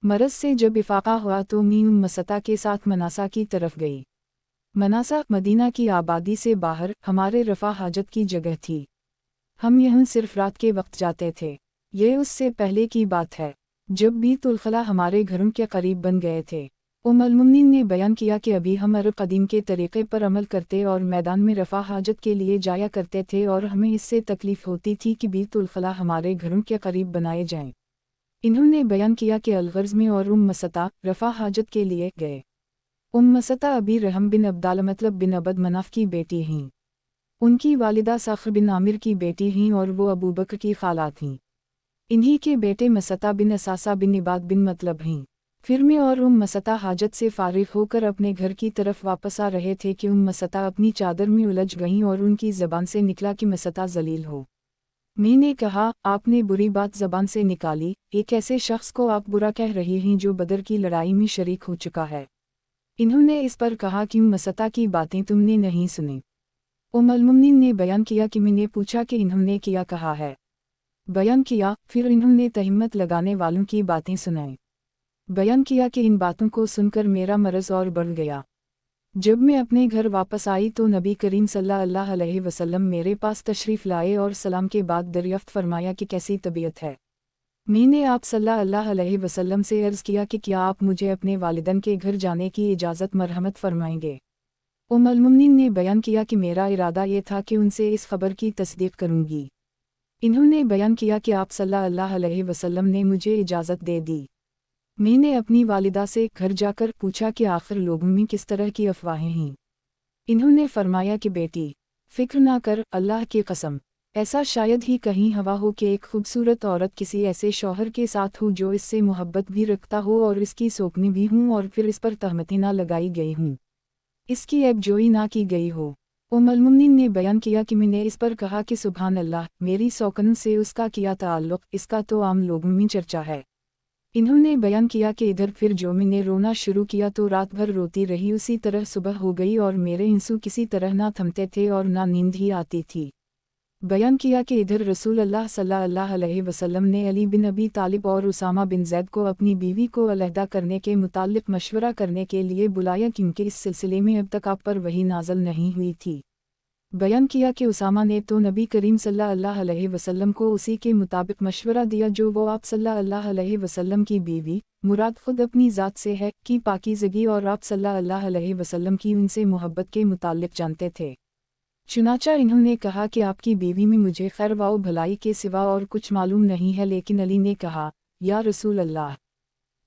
मरज़ से जब इफाक़ा हुआ तो मैं मसता के साथ मनासा की तरफ गई। मनासा मदीना की आबादी से बाहर हमारे रफ़ा हाजत की जगह थी। हम यहाँ सिर्फ रात के वक्त जाते थे। ये उससे पहले की बात है जब बीतुल खला हमारे घरों के करीब बन गए थे। उम्मुल मुमिनीन ने बयान किया कि अभी हम अरब कदीम के तरीक़े पर अमल करते और मैदान में रफ़ा हाजत के लिए जाया करते थे और हमें इससे तकलीफ़ होती थी कि बीतुल खला हमारे घरों के करीब बनाए जाएं। इन्होंने बयान किया कि अलगर्ज़ में और मसता रफ़ा हाजत के लिए गए। मसता अबी रहम बिन अब्दाल मतलब बिन अबद मनाफ की बेटी हैं। उनकी वालिदा सख्र बिन आमिर की बेटी हैं और वो अबू बकर की खाला थीं। इन्हीं के बेटे मसता बिन असासा बिन इबाद बिन मतलब हैं। फिर मैं और मसता हाजत से फारिग होकर अपने घर की तरफ वापस आ रहे थे कि मसता अपनी चादर में उलझ गईं और उनकी ज़बान से निकला कि मसता जलील हो। मैंने कहा, आपने बुरी बात ज़बान से निकाली, एक ऐसे शख्स को आप बुरा कह रही हैं जो बदर की लड़ाई में शरीक हो चुका है। इन्होंने इस पर कहा कि मसता की बातें तुमने नहीं सुनी। उम्मुल मुमिनीन ने बयान किया कि मैंने पूछा कि इन्होंने क्या कहा है। बयान किया, फिर इन्होंने तहिम्मत लगाने वालों की बातें सुनाई। बयान किया कि इन बातों को सुनकर मेरा मरज़ और बढ़ गया। जब मैं अपने घर वापस आई तो नबी करीम सल्लल्लाहु अलैहि वसल्लम मेरे पास तशरीफ़ लाए और सलाम के बाद दरियाफ्त फरमाया कि कैसी तबीयत है। मैंने आप सल्लल्लाहु अलैहि वसल्लम से अर्ज़ किया कि क्या आप मुझे अपने वालिदैन के घर जाने की इजाज़त मरहमत फरमाएंगे। उम्मुल मुमिनीन ने बयान किया कि मेरा इरादा ये था कि उनसे इस खबर की तस्दीक करूँगी। इन्होंने बयान किया कि आप सल्लल्लाहु अलैहि वसल्लम ने मुझे इजाज़त दे दी। मैंने अपनी वालिदा से घर जाकर पूछा कि आखिर लोगों में किस तरह की अफवाहें हैं। इन्होंने फरमाया कि बेटी फ़िक्र ना कर, अल्लाह की कसम ऐसा शायद ही कहीं हवा हो कि एक खूबसूरत औरत किसी ऐसे शौहर के साथ हो जो इससे मोहब्बत भी रखता हो और इसकी सोकनी भी हूँ और फिर इस पर तहमतें ना लगाई गई हूँ, इसकी ऐबजोई ना की गई हो। उम्मुल मुमिनीन ने बयान किया कि मैंने इस पर कहा कि सुभान अल्लाह, मेरी सौकन से उसका क्या ताल्लुक़, इसका तो आम लोगों में चर्चा है। इन्होंने बयान किया कि इधर फिर जो मैंने रोना शुरू किया तो रात भर रोती रही। उसी तरह सुबह हो गई और मेरे आंसू किसी तरह ना थमते थे और ना नींद ही आती थी। बयान किया कि इधर रसूल अल्लाह सल्लल्लाहु अलैहि वसल्लम ने अली बिन अबी तालिब और उसामा बिन ज़ैद को अपनी बीवी को अलहदा करने के मुताल्लिक़ मशवरा करने के लिए बुलाया क्योंकि इस सिलसिले में अब तक आप पर वही नाज़िल नहीं हुई थी। बयान किया कि उसामा ने तो नबी करीम सल्लल्लाहु अलैहि वसल्लम को उसी के मुताबिक मशवरा दिया जो वो आप सल्लल्लाहु अलैहि वसल्लम की बीवी, मुराद खुद अपनी ज़ात से है, की पाकीज़गी और आप सल्लल्लाहु अलैहि वसल्लम की उनसे मोहब्बत के मुताल्लिक जानते थे। चुनाचा इन्होंने कहा कि आपकी बीवी में मुझे खैर व भलाई के सिवा और कुछ मालूम नहीं है, लेकिन अली ने कहा, या रसूल अल्लाह,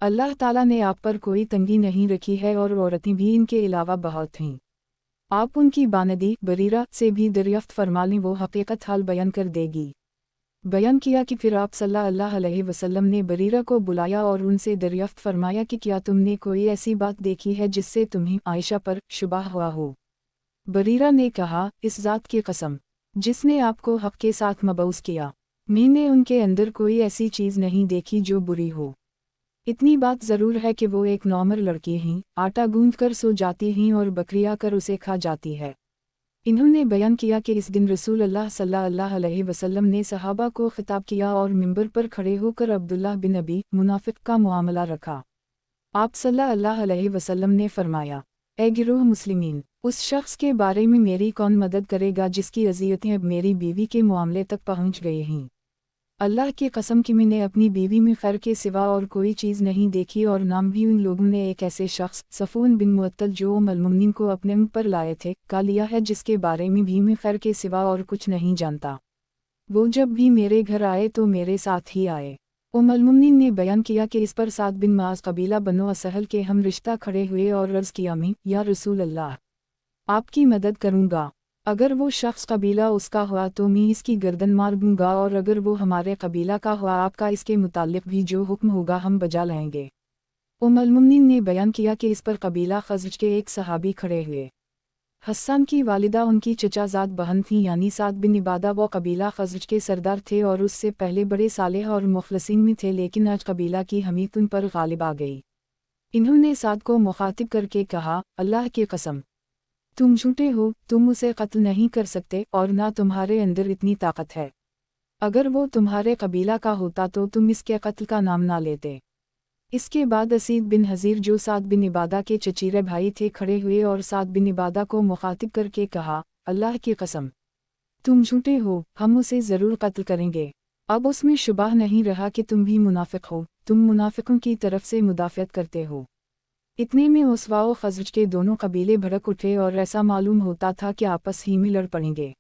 अल्लाह ताला ने आप पर कोई तंगी नहीं रखी है और औरतें भी इनके अलावा बहुत हैं। आप उनकी बानदी बरीरा से भी दरियाफ्त फरमा लें, वो हकीकत हाल बयान कर देगी। बयान किया कि फिर आप सल्लल्लाहु अलैहि वसल्लम ने बरीरा को बुलाया और उनसे दरियाफ्त फरमाया कि क्या तुमने कोई ऐसी बात देखी है जिससे तुम्हें आयशा पर शुबा हुआ हो। बरीरा ने कहा, इस ज़ात की कसम जिसने आपको हक़ के साथ मबऊस किया, मैंने उनके अंदर कोई ऐसी चीज़ नहीं देखी जो बुरी हो। इतनी बात ज़रूर है कि वो एक नॉर्मल लड़की हैं, आटा गूंथ कर सो जाती हैं और बकरियाँ कर उसे खा जाती है। इन्होंने बयान किया कि इस दिन रसूल अल्लाह सल्लल्लाहु अलैहि वसल्लम ने सहाबा को खिताब किया और मिंबर पर खड़े होकर अब्दुल्लाह बिन अबी मुनाफिक का मुआमला रखा। आप सल्लल्लाहु अलैहि वसल्लम ने फरमाया, ए गिरोह मुस्लिमीन, उस शख्स के बारे में मेरी कौन मदद करेगा जिसकी अज़ियतें अब मेरी बीवी के मामले तक पहुँच गई हैं। अल्लाह की कसम कि मैंने अपनी बीवी में खैर के सिवा और कोई चीज़ नहीं देखी, और नाम भी उन लोगों ने एक ऐसे शख्स सफ़ून बिन मुअत्तल जो अल-मुमिनीन को अपने मुँह पर लाए थे का लिया है, जिसके बारे में भी मैं खैर के सिवा और कुछ नहीं जानता। वो जब भी मेरे घर आए तो मेरे साथ ही आए। अल-मुमिनीन ने बयान किया कि इस पर साद बिन माज कबीला बनो असहल के हम रिश्ता खड़े हुए और अर्ज़ किया, मैं या रसूल अल्लाह, आपकी मदद करूँगा। अगर वो शख्स कबीला उसका हुआ तो मैं इसकी गर्दन मार दूंगा, और अगर वो हमारे कबीला का हुआ आपका इसके मुताल्लिक भी जो हुक्म होगा हम बजा लाएंगे। अल-मुमिनीन ने बयान किया कि इस पर कबीला खज़रज के एक सहाबी खड़े हुए। हस्सान की वालिदा उनकी चचाजाद बहन थी, यानी साद बिन इबादा। वो कबीला खज़रज के सरदार थे और उससे पहले बड़े सालेह और मुखलसीन में थे, लेकिन आज कबीला की हमीद उन पर गालिब आ गई। इन्होंने साद को मुखातिब करके कहा, अल्लाह की कसम, तुम झूठे हो, तुम उसे कत्ल नहीं कर सकते और ना तुम्हारे अंदर इतनी ताकत है। अगर वो तुम्हारे कबीला का होता तो तुम इसके कत्ल का नाम ना लेते। इसके बाद असीद बिन हज़ीर जो साद बिन इबादा के चचीरे भाई थे खड़े हुए और साद बिन इबादा को मुखातिब करके कहा, अल्लाह की कसम, तुम झूठे हो, हम उसे ज़रूर कत्ल करेंगे। अब उसमें शुबह नहीं रहा कि तुम भी मुनाफिक हो, तुम मुनाफिकों की तरफ से मुदाफ़ियत करते हो। इतने में उसवा व खज़रज के दोनों कबीले भड़क उठे और ऐसा मालूम होता था कि आपस ही में लड़ पड़ेंगे।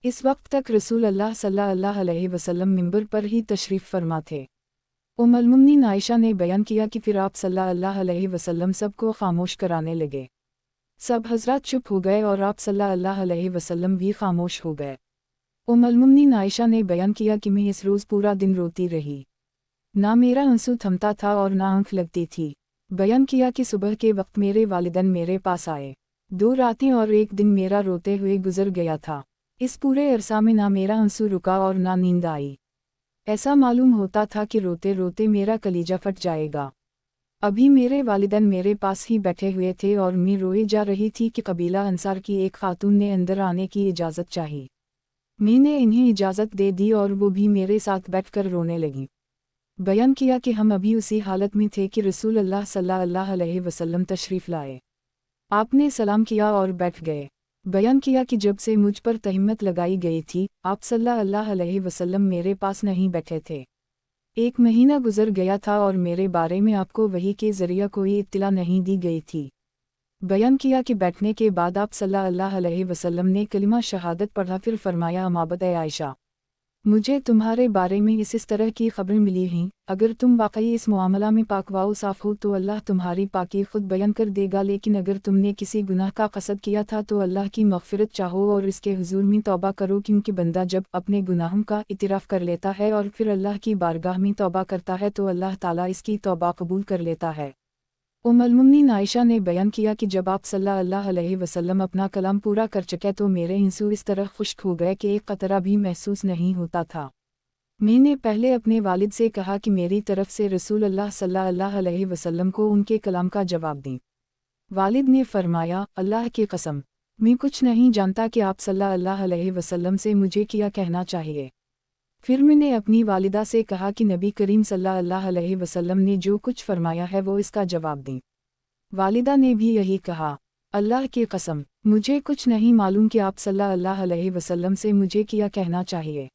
इस वक्त तक रसूल अल्लाह सल्लल्लाहु अलैहि वसल्लम मिंबर पर ही तशरीफ़ फरमा थे। अल-मुमिनीन आयशा ने बयान किया कि फिर आप सल्लल्लाहु अलैहि वसल्लम सबको खामोश कराने लगे। सब हज़रात चुप हो गए और आप सल्लल्लाहु अलैहि वसल्लम भी खामोश हो गए। अल-मुमिनीन आयशा ने बयान किया कि मैं इस रोज़ पूरा दिन रोती रही। ना मेरा आंसू थमता था और ना आँख लगती थी। बयान किया कि सुबह के वक्त मेरे वालिदैन मेरे पास आए। 2 रातें और एक दिन मेरा रोते हुए गुजर गया था। इस पूरे अरसा में ना मेरा आंसू रुका और ना नींद आई। ऐसा मालूम होता था कि रोते रोते मेरा कलीजा फट जाएगा। अभी मेरे वालिदैन मेरे पास ही बैठे हुए थे और मैं रोए जा रही थी कि कबीला अंसार की एक खातून ने अंदर आने की इजाज़त चाही। मैंने इन्हें इजाज़त दे दी और वो भी मेरे साथ बैठकर रोने लगी। बयान किया कि हम अभी उसी हालत में थे कि रसूल अल्लाह सल्लल्लाहु अलैहि वसल्लम तशरीफ़ लाए। आपने सलाम किया और बैठ गए। बयान किया कि जब से मुझ पर तहमत लगाई गई थी, आप सल्लल्लाहु अलैहि वसल्लम मेरे पास नहीं बैठे थे। 1 महीना गुजर गया था और मेरे बारे में आपको वही के ज़रिया कोई इत्तला नहीं दी गई थी। बयान किया कि बैठने के बाद आप सल्लल्लाहु अलैहि वसल्लम ने कलिमा शहादत पढ़ा, फिर फरमाया, अमाबद ए आयशा, मुझे तुम्हारे बारे में इस तरह की खबरें मिली हैं, अगर तुम वाकई इस मामला में पाक व साफ़ हो तो अल्लाह तुम्हारी पाकी खुद बयान कर देगा, लेकिन अगर तुमने किसी गुनाह का कसद किया था तो अल्लाह की मग़फ़िरत चाहो और इसके हुज़ूर में तौबा करो, क्योंकि बंदा जब अपने गुनाहों का इतिराफ़ कर लेता है और फिर अल्लाह की बारगाह में तौबा करता है तो अल्लाह ताला इसकी तौबा कबूल कर लेता है। अल-मुमिनीन आयशा ने बयान किया कि जब आप सल्लल्लाहु अलैहि वसल्लम अपना कलाम पूरा कर चुके तो मेरे आंसू इस तरह खुश्क हो गए कि एक कतरा भी महसूस नहीं होता था। मैंने पहले अपने वालिद से कहा कि मेरी तरफ से रसूल अल्लाह सल्लल्लाहु अलैहि वसल्लम को उनके कलाम का जवाब दें। वालिद ने फरमाया, अल्लाह की कसम, मैं कुछ नहीं जानता कि आप सल्लल्लाहु अलैहि वसल्लम से मुझे क्या कहना चाहिए। फिर मैंने अपनी वालिदा से कहा कि नबी करीम सल्लल्लाहु अलैहि वसल्लम ने जो कुछ फरमाया है वो इसका जवाब दें। वालिदा ने भी यही कहा। अल्लाह की कसम, मुझे कुछ नहीं मालूम कि आप सल्लल्लाहु अलैहि वसल्लम से मुझे क्या कहना चाहिए,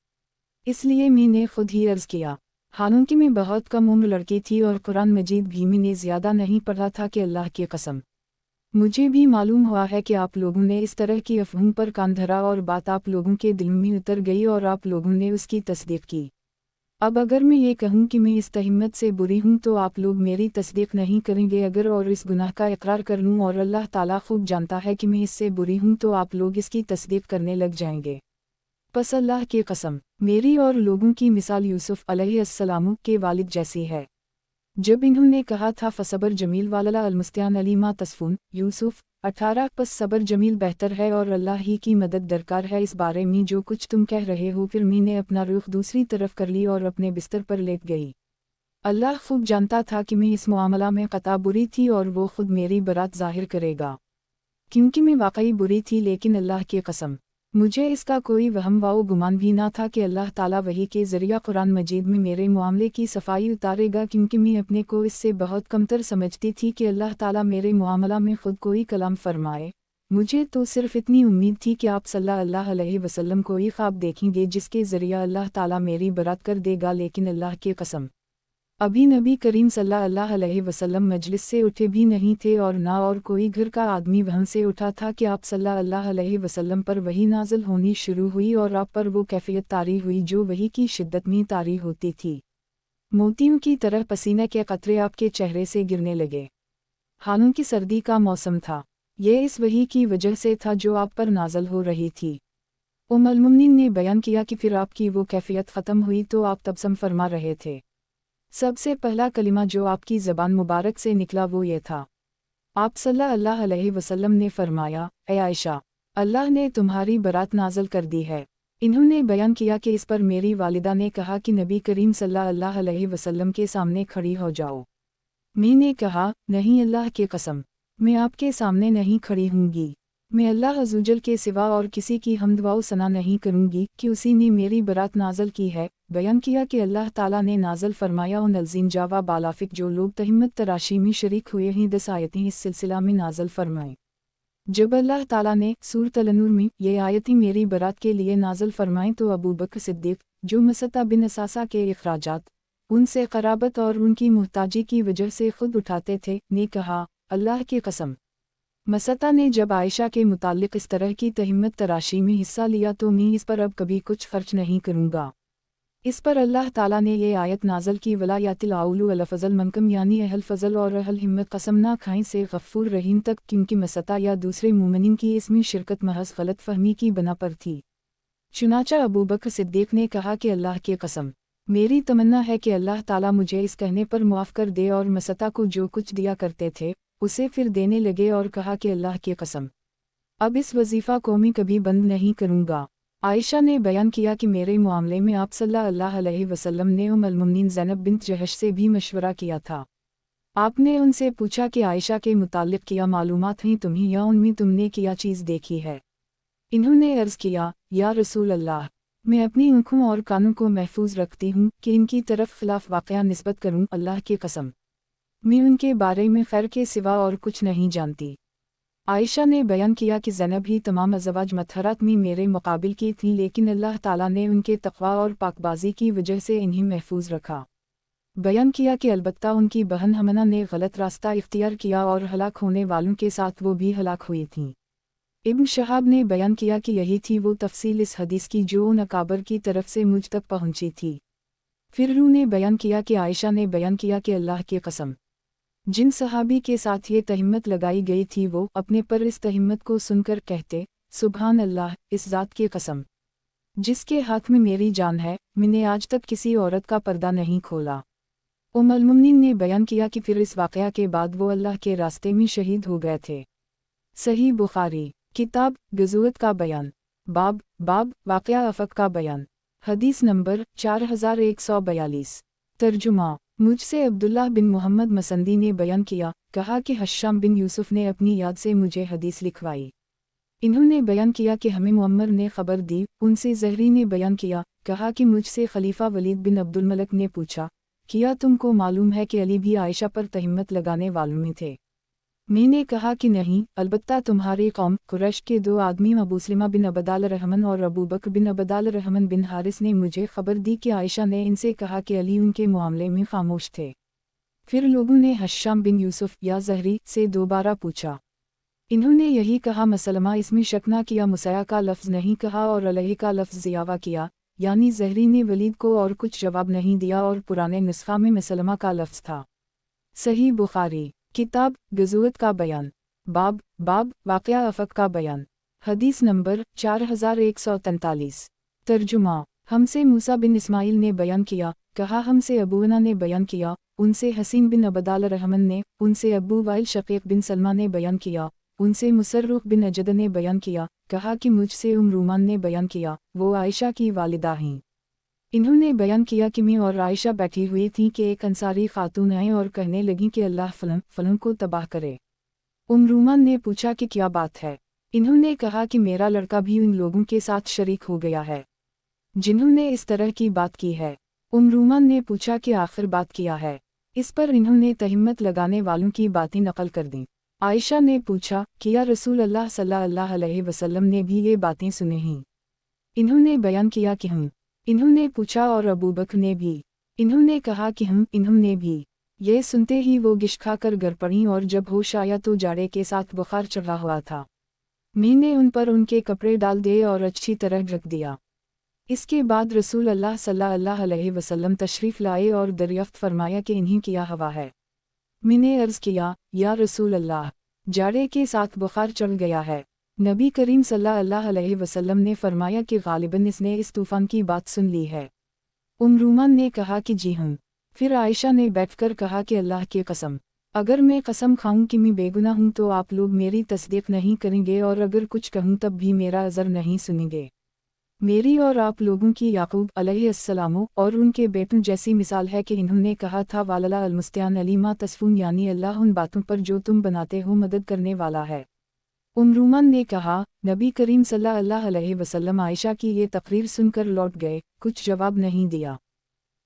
इसलिए मैंने खुद ही अर्ज़ किया। हालांकि मैं बहुत कम उम्र लड़की थी और कुरान मजीद भी मैंने ज़्यादा नहीं पढ़ा था कि अल्लाह की कसम, मुझे भी मालूम हुआ है कि आप लोगों ने इस तरह की अफ़वाह पर कान धरा और बात आप लोगों के दिल में उतर गई और आप लोगों ने उसकी तस्दीक की। अब अगर मैं ये कहूँ कि मैं इस तहमत से बुरी हूँ तो आप लोग मेरी तस्दीक नहीं करेंगे, अगर और इस गुनाह का इकरार कर लूँ और अल्लाह ताला खूब जानता है कि मैं इससे बुरी हूँ तो आप लोग इसकी तस्दीक करने लग जाएंगे। बस अल्लाह की कसम, मेरी और लोगों की मिसाल यूसुफ अलैहिस्सलाम के वालिद जैसी है। जब इन्होंने कहा था फसबर जमील वाला अलमुस्तान अलीमा तस्फून यूसुफ 18 बस सबर जमील बेहतर है और अल्लाह ही की मदद दरकार है इस बारे में जो कुछ तुम कह रहे हो। फिर मैंने अपना रुख दूसरी तरफ कर ली और अपने बिस्तर पर लेट गई। अल्लाह खूब जानता था कि मैं इस मामला में कता बुरी थी और वो खुद मेरी बरात ज़ाहिर करेगा। क्योंकि मैं वाकई बुरी थी, लेकिन अल्लाह की कसम मुझे इसका कोई वहम व गुमान भी ना था कि अल्लाह ताला वही के ज़रिया कुरान मजीद में मेरे मामले की सफाई उतारेगा, क्योंकि मैं अपने को इससे बहुत कमतर समझती थी कि अल्लाह ताला मेरे मामला में ख़ुद कोई कलाम फरमाए। मुझे तो सिर्फ इतनी उम्मीद थी कि आप सल्लल्लाहु अलैहि वसल्लम कोई ख्वाब देखेंगे जिसके ज़रिया अल्लाह ताला मेरी बरात कर देगा, लेकिन अल्लाह की कसम अभी नबी करीम सल्लल्लाहु अलैहि वसल्लम मजलिस से उठे भी नहीं थे और ना और कोई घर का आदमी वहाँ से उठा था कि आप सल्लल्लाहु अलैहि वसल्लम पर वही नाज़िल होनी शुरू हुई और आप पर वो कैफियत तारी हुई जो वही की शिद्दत में तारी होती थी। मोतियों की तरह पसीने के कतरे आपके चेहरे से गिरने लगे। हालांकि सर्दी का मौसम था, ये इस वही की वजह से था जो आप पर नाज़िल हो रही थी। उम्मुल मोमिनीन ने बयान किया कि फिर आपकी वो कैफियत ख़त्म हुई तो आप तबस्सुम फरमा रहे थे। सबसे पहला कलिमा जो आपकी ज़बान मुबारक से निकला वो ये था। आप सल्लल्लाहु अलैहि वसल्लम ने फरमाया, ए आयशा, अल्लाह ने तुम्हारी बरात नाज़िल कर दी है। इन्होंने बयान किया कि इस पर मेरी वालिदा ने कहा कि नबी करीम सल्लल्लाहु अलैहि वसल्लम के सामने खड़ी हो जाओ। मैंने कहा, नहीं, अल्लाह की कसम मैं आपके सामने नहीं खड़ी होंगी। मैं अल्लाह अज़्ज़वजल के सिवा और किसी की हम्द व सना नहीं करूँगी कि उसी ने मेरी बरात नाज़िल की है। बयान किया कि अल्लाह ताला ने नाज़िल फरमाया उन अलज़ीन जावा बालाफिक जो लोग तहिम्मत तराशी में शरीक हुए हैं 10 आयतें इस सिलसिला में नाज़िल फरमाएं। जब अल्लाह ताला ने सूरत अल-नूर में ये आयतें मेरी बरात के लिए नाज़िल फरमाएं तो अबू बकर सिद्दीक़ जो मसता बिन असासा के इखराजात उनसे क़राबत और उनकी मुहताजी की वजह से खुद उठाते थे, ने कहा, अल्लाह की कसम मसता ने जब आयशा के मुताल्लिक़ इस तरह की तहिम्मत तराशी में हिस्सा लिया तो मैं इस पर अब कभी कुछ खर्च नहीं करूँगा। इस पर अल्लाह ताला ने ये आयत नाज़िल की, वला यातिल आउलु अल फ़ज़ल मनकम, यानी अहल फ़ज़ल और अहल हिम्मत कसम ना खाएं से गफ़ूर रहीम तक, क्योंकि मसता या दूसरे मोमिनीन की इसमें शिरकत महज़ गलत फ़हमी की बना पर थी। चुनाचा अबू बकर सिद्दीक़ ने कहा कि अल्लाह की कसम मेरी तमन्ना है कि अल्लाह ताला मुझे इस कहने पर मुआफ़ कर दे, और मसता को जो कुछ दिया करते थे उसे फिर देने लगे और कहा कि अल्लाह की कसम अब इस वजीफ़ा को मैं कभी बंद नहीं करूँगा। आयशा ने बयान किया कि मेरे मामले में आप सल्लल्लाहु अलैहि वसल्लम ने उम्मुल मोमिनीन ज़ैनब बिन्त जहश से भी मशवरा किया था। आपने उनसे पूछा कि आयशा के मुताल्लिक़ क्या मालूमात हैं तुम्हें या उनमें तुमने क्या चीज़ देखी है। इन्होंने अर्ज़ किया, या रसूल अल्लाह, मैं अपनी आँखों और कानों को महफूज रखती हूँ कि इनकी तरफ खिलाफ वाक़या निस्बत करूँ। अल्लाह की कसम मैं उनके बारे में खैर के सिवा और कुछ नहीं जानती। आयशा ने बयान किया कि ज़ैनब ही तमाम अज़वाज मतहरात में मेरे मुकाबिल की थीं, लेकिन अल्लाह ताला ने उनके तक़वा और पाकबाज़ी की वजह से इन्हें महफूज रखा। बयान किया कि अलबत्ता उनकी बहन हमना ने गलत रास्ता इख्तियार किया और हलाक होने वालों के साथ वो भी हलाक हुई थीं। इब्न शहाब ने बयान किया कि यही थी वो तफसील इस हदीस की जो उन अकाबर की तरफ से मुझ तक पहुँची थी। फिर रू ने बयान किया कि आयशा ने बयान किया कि अल्लाह की कसम जिन सहाबी के साथ ये तहिम्मत लगाई गई थी वो अपने पर इस तहिम्मत को सुनकर कहते, सुभान अल्लाह, इस ज़ात की कसम जिसके हाथ में मेरी जान है, मैंने आज तक किसी औरत का पर्दा नहीं खोला। उम्मुल मोमिनीन ने बयान किया कि फिर इस वाक़या के बाद वो अल्लाह के रास्ते में शहीद हो गए थे। सही बुखारी किताब गज़वत का बयान बाब वाक़या अफ़क का बयान हदीस नंबर 4142। तर्जुमा मुझसे अब्दुल्लाह बिन मोहम्मद मसंदी ने बयान किया, कहा कि हश्शाम बिन यूसुफ ने अपनी याद से मुझे हदीस लिखवाई। इन्होंने बयान किया कि हमें मुअम्मर ने खबर दी। उनसे ज़हरी ने बयान किया, कहा कि मुझसे खलीफा वलीद बिन अब्दुल मलिक ने पूछा, किया तुमको मालूम है कि अली भी आयशा पर तहिम्मत लगाने वालों में थे। मैंने कहा कि नहीं, अलबत्ता तुम्हारी कौम कुरैश के 2 आदमी अबू सलमा बिन अबदाल रहमन और अबू बकर बिन अबदाल रहमन बिन हारिस ने मुझे खबर दी कि आयशा ने इनसे कहा कि अली उनके मामले में खामोश थे। फिर लोगों ने हश्शाम बिन यूसुफ या ज़हरी से दोबारा पूछा। इन्होंने यही कहा, मसलमा इसमें शक न किया, मुसया का लफ्ज़ नहीं कहा और अलैहि का लफ्ज़ ज़ियावा किया, यानी ज़हरी ने वलीद को और कुछ जवाब नहीं दिया और पुराने नुस्खा में मसलमा का लफ्ज़ था। सही बुखारी किताब गज़वत का बयान बाब वाक़या अफ़क का बयान हदीस नंबर 4143। तर्जुमा हमसे मूसा बिन इस्माइल ने बयान किया, कहा हमसे अबूना ने बयान किया, उनसे हसीन बिन अबदाल रहमन ने, उनसे अबू वाइल शक़ीक़ बिन सलमा ने बयान किया, उनसे मुसर्रुक़ बिन अजद ने बयान किया, कहा कि मुझसे रूमान ने बयान किया, वो आयशा की वालिदा हैं। इन्होंने बयान किया कि मैं और आयशा बैठी हुई थी कि एक अंसारी खातून आए और कहने लगी कि अल्लाह फलन को तबाह करे। रूमान ने पूछा कि क्या बात है। इन्होंने कहा कि मेरा लड़का भी उन लोगों के साथ शरीक हो गया है जिन्होंने इस तरह की बात की है। रूमान ने पूछा कि आखिर बात किया है। इस पर इन्होंने तहमत लगाने वालों की बातें नकल कर दीं। आयशा ने पूछा कि या रसूल अल्लाह सल्लल्लाहु अलैहि वसल्लम ने भी ये बातें सुनी हैं? इन्होंने बयान किया कि हम। इन्होंने पूछा और अबू बकर ने भी? इन्होंने कहा कि हम। इन्होंने भी। ये सुनते ही वो गिश खाकर गिर पड़ीं और जब होश आया तो जाड़े के साथ बुखार चढ़ा हुआ था। मैंने उन पर उनके कपड़े डाल दिए और अच्छी तरह ढक दिया। इसके बाद रसूल अल्लाह सल्लल्लाहु अलैहि वसल्लम तशरीफ़ लाए और दरियाफ्त फरमाया कि इन्हीं किया हवा है। मैंने अर्ज़ किया, या रसूल अल्लाह, जाड़े के साथ बुखार चढ़ गया है। नबी करीम सल्लल्लाहु अलैहि वसल्लम ने फरमाया कि गालिबन इसने इस तूफ़ान की बात सुन ली है। रूमान ने कहा कि जी हाँ। फिर आयशा ने बैठकर कहा कि अल्लाह की कसम, अगर मैं कसम खाऊं कि मैं बेगुनाह हूं तो आप लोग मेरी तस्दीक नहीं करेंगे, और अगर कुछ कहूं तब भी मेरा अज़र नहीं सुनेंगे। मेरी और आप लोगों की याकूब अलैहिस्सलाम और उनके बेटों जैसी मिसाल है कि इन्होंने कहा था वालला अलमुस्तान अलीमा तस्फून, यानी अल्लाह उन बातों पर जो तुम बनाते हो मदद करने वाला है। रूमान ने कहा, नबी करीम सल्लल्लाहु अलैहि वसल्लम आयशा की ये तकरीर सुनकर लौट गए, कुछ जवाब नहीं दिया।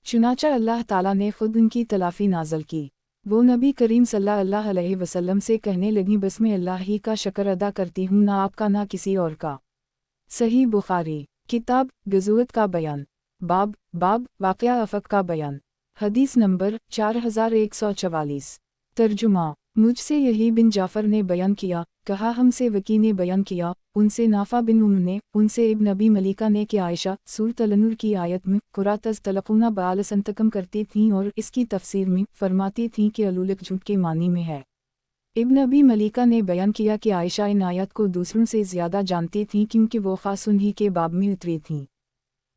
चुनाचा अल्लाह ताला ने खुद उनकी तलाफ़ी नाज़ल की। वो नबी करीम सल्लल्लाहु अलैहि वसल्लम से कहने लगी, बस मैं अल्लाह ही का शुक्र अदा करती हूँ, ना आपका ना किसी और का। सही बुखारी किताब गज़वत का बयान, बाब वाक़या अफ़क का बयान। हदीस नंबर 4144। तर्जुमा। मुझसे यही बिन जाफ़र ने बयान किया, कहा हमसे वकी ने बयान किया, उनसे नाफ़ा बिन उन्होंने, उनसे इब्न अबी मलिका ने कि आयशा सूरत अल-नूर की आयत में कुरातज़ तलक़ूना बालसंतकम करती थीं और इसकी तफसीर में फरमाती थीं कि अलूलक झूठ के मानी में है। इब्न अबी मलिका ने बयान किया कि आयशा इन आयत को दूसरों से ज़्यादा जानती थीं क्योंकि वो ख़ास उन्हीं के बाब में उतरी थीं।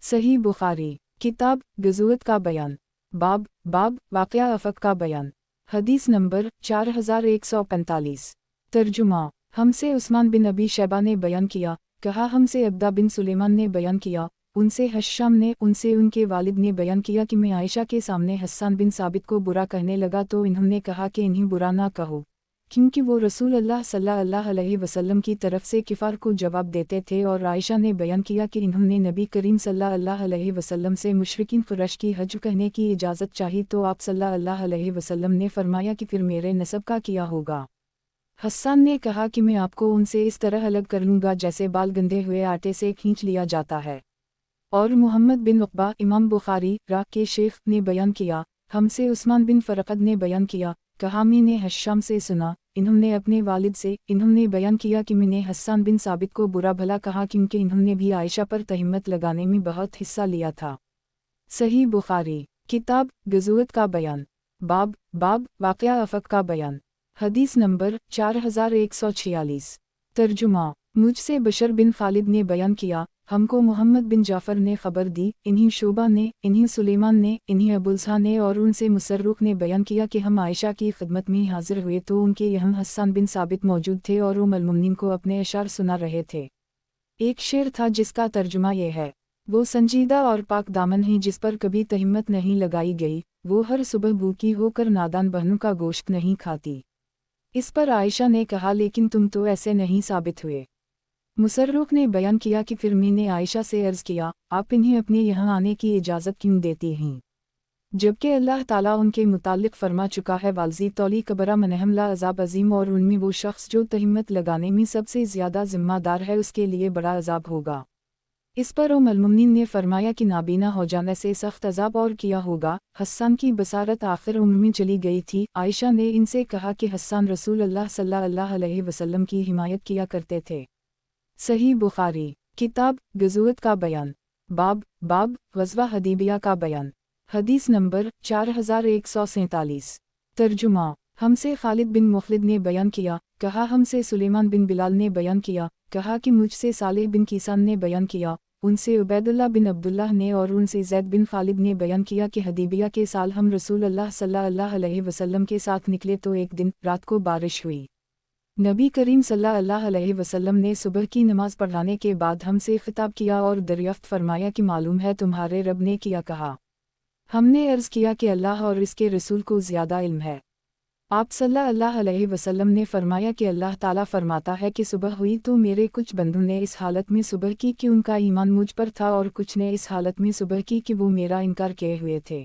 सही बुखारी किताब गज़वत का बयान, बाब वाक़या अफ़क का बयान। हदीस नंबर 4145। तर्जुमा। हमसे उस्मान बिन अबी शैबा ने बयान किया, कहा हमसे अब्दा बिन सुलेमान ने बयान किया, उनसे हश्शाम ने, उनसे उनके वालिद ने बयान किया कि मैं आयशा के सामने हस्सान बिन साबित को बुरा कहने लगा तो इन्होंने कहा कि इन्हें बुरा ना कहो, क्योंकि वो रसूल अल्लाह सल्लल्लाहु अलैहि वसल्लम की तरफ से किफ़ार को जवाब देते थे। और आयशा ने बयान किया कि इन्होंने नबी करीम सल्लल्लाहु अलैहि वसल्लम से मुशरिकीन कुरैश की हज कहने की इजाज़त चाही तो आप सल्लल्लाहु अलैहि वसल्लम ने फरमाया कि फिर मेरे नसब का किया होगा। हस्सान ने कहा कि मैं आपको उनसे इस तरह अलग कर लूँगा जैसे बाल गंदे हुए आटे से खींच लिया जाता है। और मुहम्मद बिन उक़बा इमाम बुखारी रा के शेख ने बयान किया, हमसे उस्मान बिन फ़रक़द ने बयान किया, कहा मैंने हश्शाम से सुना, इन्होंने अपने वालिद से, इन्होंने बयान किया कि मैंने हस्सान बिन साबित को बुरा भला कहा क्योंकि इन्होंने भी आयशा पर तहमत लगाने में बहुत हिस्सा लिया था। सही बुखारी किताब गज़वत का बयान, बाब वाक़या अफ़क का बयान। हदीस नंबर 4146। तर्जुमा। मुझसे बशर बिन खालिद ने बयान किया, हमको मोहम्मद बिन जाफ़र ने ख़बर दी, इन्हीं शोबा ने, इन्हीं सुलेमान ने, इन्हीं अबुलसा ने और उनसे मुसर्रुक़ ने बयान किया कि हम आयशा की खिदमत में हाजिर हुए तो उनके यहाँ हस्सान बिन साबित मौजूद थे और उम्मुल मोमिनीन को अपने अशार सुना रहे थे। एक शेर था जिसका तर्जुमा ये है, वो संजीदा और पाक दामन है जिस पर कभी तहमत नहीं लगाई गई, वो हर सुबह भूखी होकर नादान बहनों का गोश्त नहीं खाती। इस पर आयशा ने कहा, लेकिन तुम तो ऐसे नहीं साबित हुए। मुसर्रुक़ ने बयान किया कि फिर मैंने आयशा से अर्ज़ किया, आप इन्हें अपने यहाँ आने की इजाज़त क्यों देती हैं, जबकि अल्लाह ताला उनके मुताल्लिक़ फरमा चुका है, वालज़ी तौली कबरा मनहमला अज़ाब अज़ीम, और उनमें वो शख्स जो तहमत लगाने में सबसे ज़्यादा ज़िम्मेदार है उसके लिए बड़ा अज़ाब होगा। इस पर उम्मुल मोमिनीन ने फरमाया कि नाबीना हो जाने से सख्त अज़ाब और किया होगा। हस्सान की बसारत आखिर उम्र में चली गई थी। आयशा ने इनसे कहा कि हस्सान रसूल अल्लाह सल्लल्लाहु अलैहि वसल्लम की हिमायत किया करते थे। सही बुखारी किताब गज़वत का बयान, बाब ग़ज़वा हदीबिया का बयान। हदीस नंबर 4147। तर्जुमा। हमसे खालिद बिन मुख़लिद ने बयान किया, कहा हमसे सुलेमान बिन बिलाल ने बयान किया, कहा कि मुझसे सालेह बिन कीसान ने बयान किया, उनसे उबैदुल्लाह बिन अब्दुल्लाह ने और उनसे ज़ैद बिन खालिद ने बयान किया कि हदीबिया के साल हम रसूल अल्लाह सल्लल्लाहु अलैहि वसल्लम के साथ निकले तो एक दिन रात को बारिश हुई। नबी करीम सल्लल्लाहु अलैहि वसल्लम ने सुबह की नमाज पढ़ाने के बाद हमसे खिताब किया और दरियाफ्त फरमाया कि मालूम है तुम्हारे रब ने किया कहा। हमने अर्ज़ किया कि अल्लाह और इसके रसूल को ज़्यादा इल्म है। آپ सल्लल्लाहु अलैहि वसल्लम ने फरमाया कि अल्लाह ताला फरमाता है कि सुबह हुई तो मेरे कुछ बंदों ने इस हालत में सुबह की कि उनका ईमान मुझ पर था और कुछ ने इस हालत में सुबह की कि वो मेरा इनकार किए हुए थे।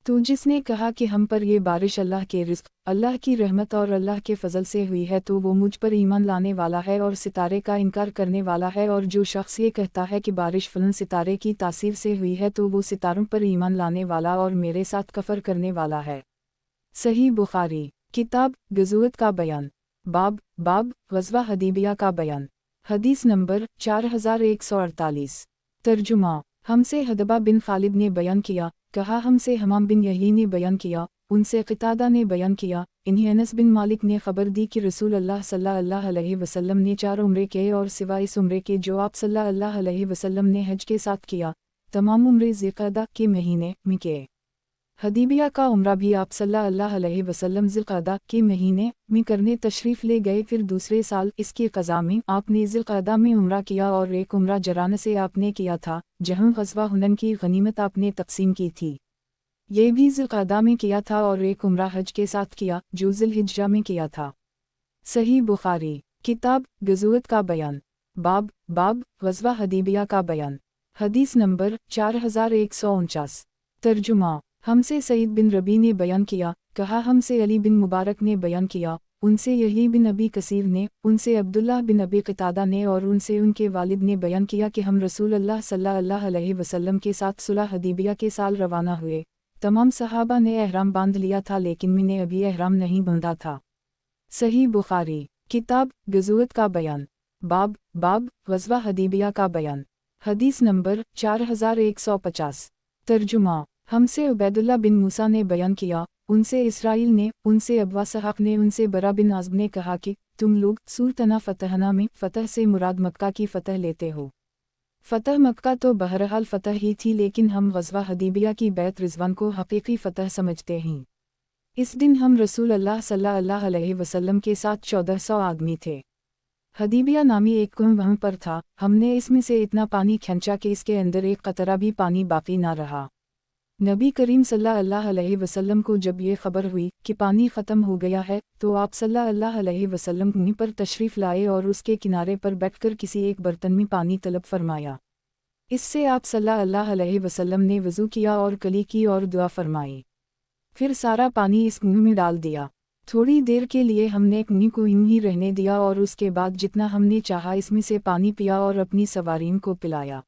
तो जिसने कहा कि हम पर ये बारिश अल्लाह के रिज़्क़, अल्लाह की रहमत और अल्लाह के फजल से हुई है तो वो मुझ पर ईमान लाने वाला है और सितारे का इनकार करने वाला है। और जो शख्स ये कहता है कि बारिश फलन सितारे की तासीर से हुई है तो वो सितारों पर ईमान लाने वाला और मेरे साथ कफर करने वाला है। सही बुखारी किताब गज़वत का बयान बाब ग़ज़वा हदीबिया का बयान। हदीस नंबर 4148। तर्जुमा हमसे हदबा बिन खालिद ने बयान किया, कहा हमसे हमाम बिन यही ने बयान किया, उनसे क़तादा ने बयान किया, इन्हें अनस बिन मालिक ने ख़बर दी कि रसूल अल्लाह सल्लल्लाहु अलैहि वसल्लम ने 4 उम्रे किए और सिवाय इस उम्रे के जो आप सल्लल्लाहु अलैहि वसल्लम ने हज के साथ किया, तमाम उम्रे ज़िलक़अदा के महीने में किए। हदीबिया का उम्रा भी आप सल्लल्लाहु अलैहि वसल्लम ज़िलक़अदा के महीने में करने तशरीफ़ ले गए। फिर दूसरे साल इसकी क़ज़ा में आपने ज़िलक़अदा में उम्रा किया और एक उम्रा जरान से आपने किया था, जहाँ ग़ज़वा हुनैन की गनीमत आपने तक़सीम की थी, ये भी ज़िलक़अदा में किया था। और एक उम्रा हज के साथ किया जो ज़िलहिज्जा में किया था। सही बुखारी किताब गज़वत का बयान बाब ग़ज़वा हदीबिया का बयान। हदीस नंबर 4149। तर्जुमा हमसे सईद बिन रबी ने बयान किया, कहा हमसे अली बिन मुबारक ने बयान किया, उनसे यही बिन अबी कसीर ने, उनसे अब्दुल्लाह बिन अबी क़तादा ने और उनसे उनके वालिद ने बयान किया कि हम रसूल अल्लाह सल्लल्लाहु अलैहि वसल्लम के साथ सुलह हदीबिया के साल रवाना हुए। तमाम सहाबा ने एहराम बांध लिया था लेकिन मैंने अभी एहराम नहीं बांधा था। सही बुखारी किताब गज़वत का बयान बाब ग़ज़वा हदीबिया का बयान। हदीस नंबर 4150। तर्जुमा हमसे उबैदुल्लाह बिन मूसा ने बयान किया, उनसे इसराइल ने, उनसे अबवा सहाक़ ने, उनसे बरा बिन आज़ब ने कहा कि तुम लोग सूरतना फ़तहना में फ़तह से मुराद मक्का की फ़तह लेते हो। फ़तह मक्का तो बहरहाल फ़तह ही थी लेकिन हम ग़ज़वा हदीबिया की बैत रिज़वान को हक़ीक़ी फ़तह समझते हैं। इस दिन हम रसूल अल्लाह सल्लल्लाहु अलैहि वसल्लम के साथ 1400 आदमी थे। हदीबिया नामी एक कुएं वहाँ पर था, हमने इसमें से इतना पानी खींचा कि इसके अंदर एक कतरा भी पानी बाकी ना रहा। नबी करीम सल्लल्लाहु अलैहि वसल्लम को जब ये खबर हुई कि पानी ख़त्म हो गया है तो आप सल्लल्लाहु अलैहि वसल्लम कुएं पर तशरीफ़ लाए और उसके किनारे पर बैठकर किसी एक बर्तन में पानी तलब फरमाया। इससे आप सल्लल्लाहु अलैहि वसल्लम ने वज़ू किया और कली की और दुआ फरमाई। फिर सारा पानी इस कुएं में डाल दिया। थोड़ी देर के लिए हमने कुएं को यूं ही रहने दिया और उसके बाद जितना हमने चाहा इसमें से पानी पिया और अपनी सवारियों को पिलाया।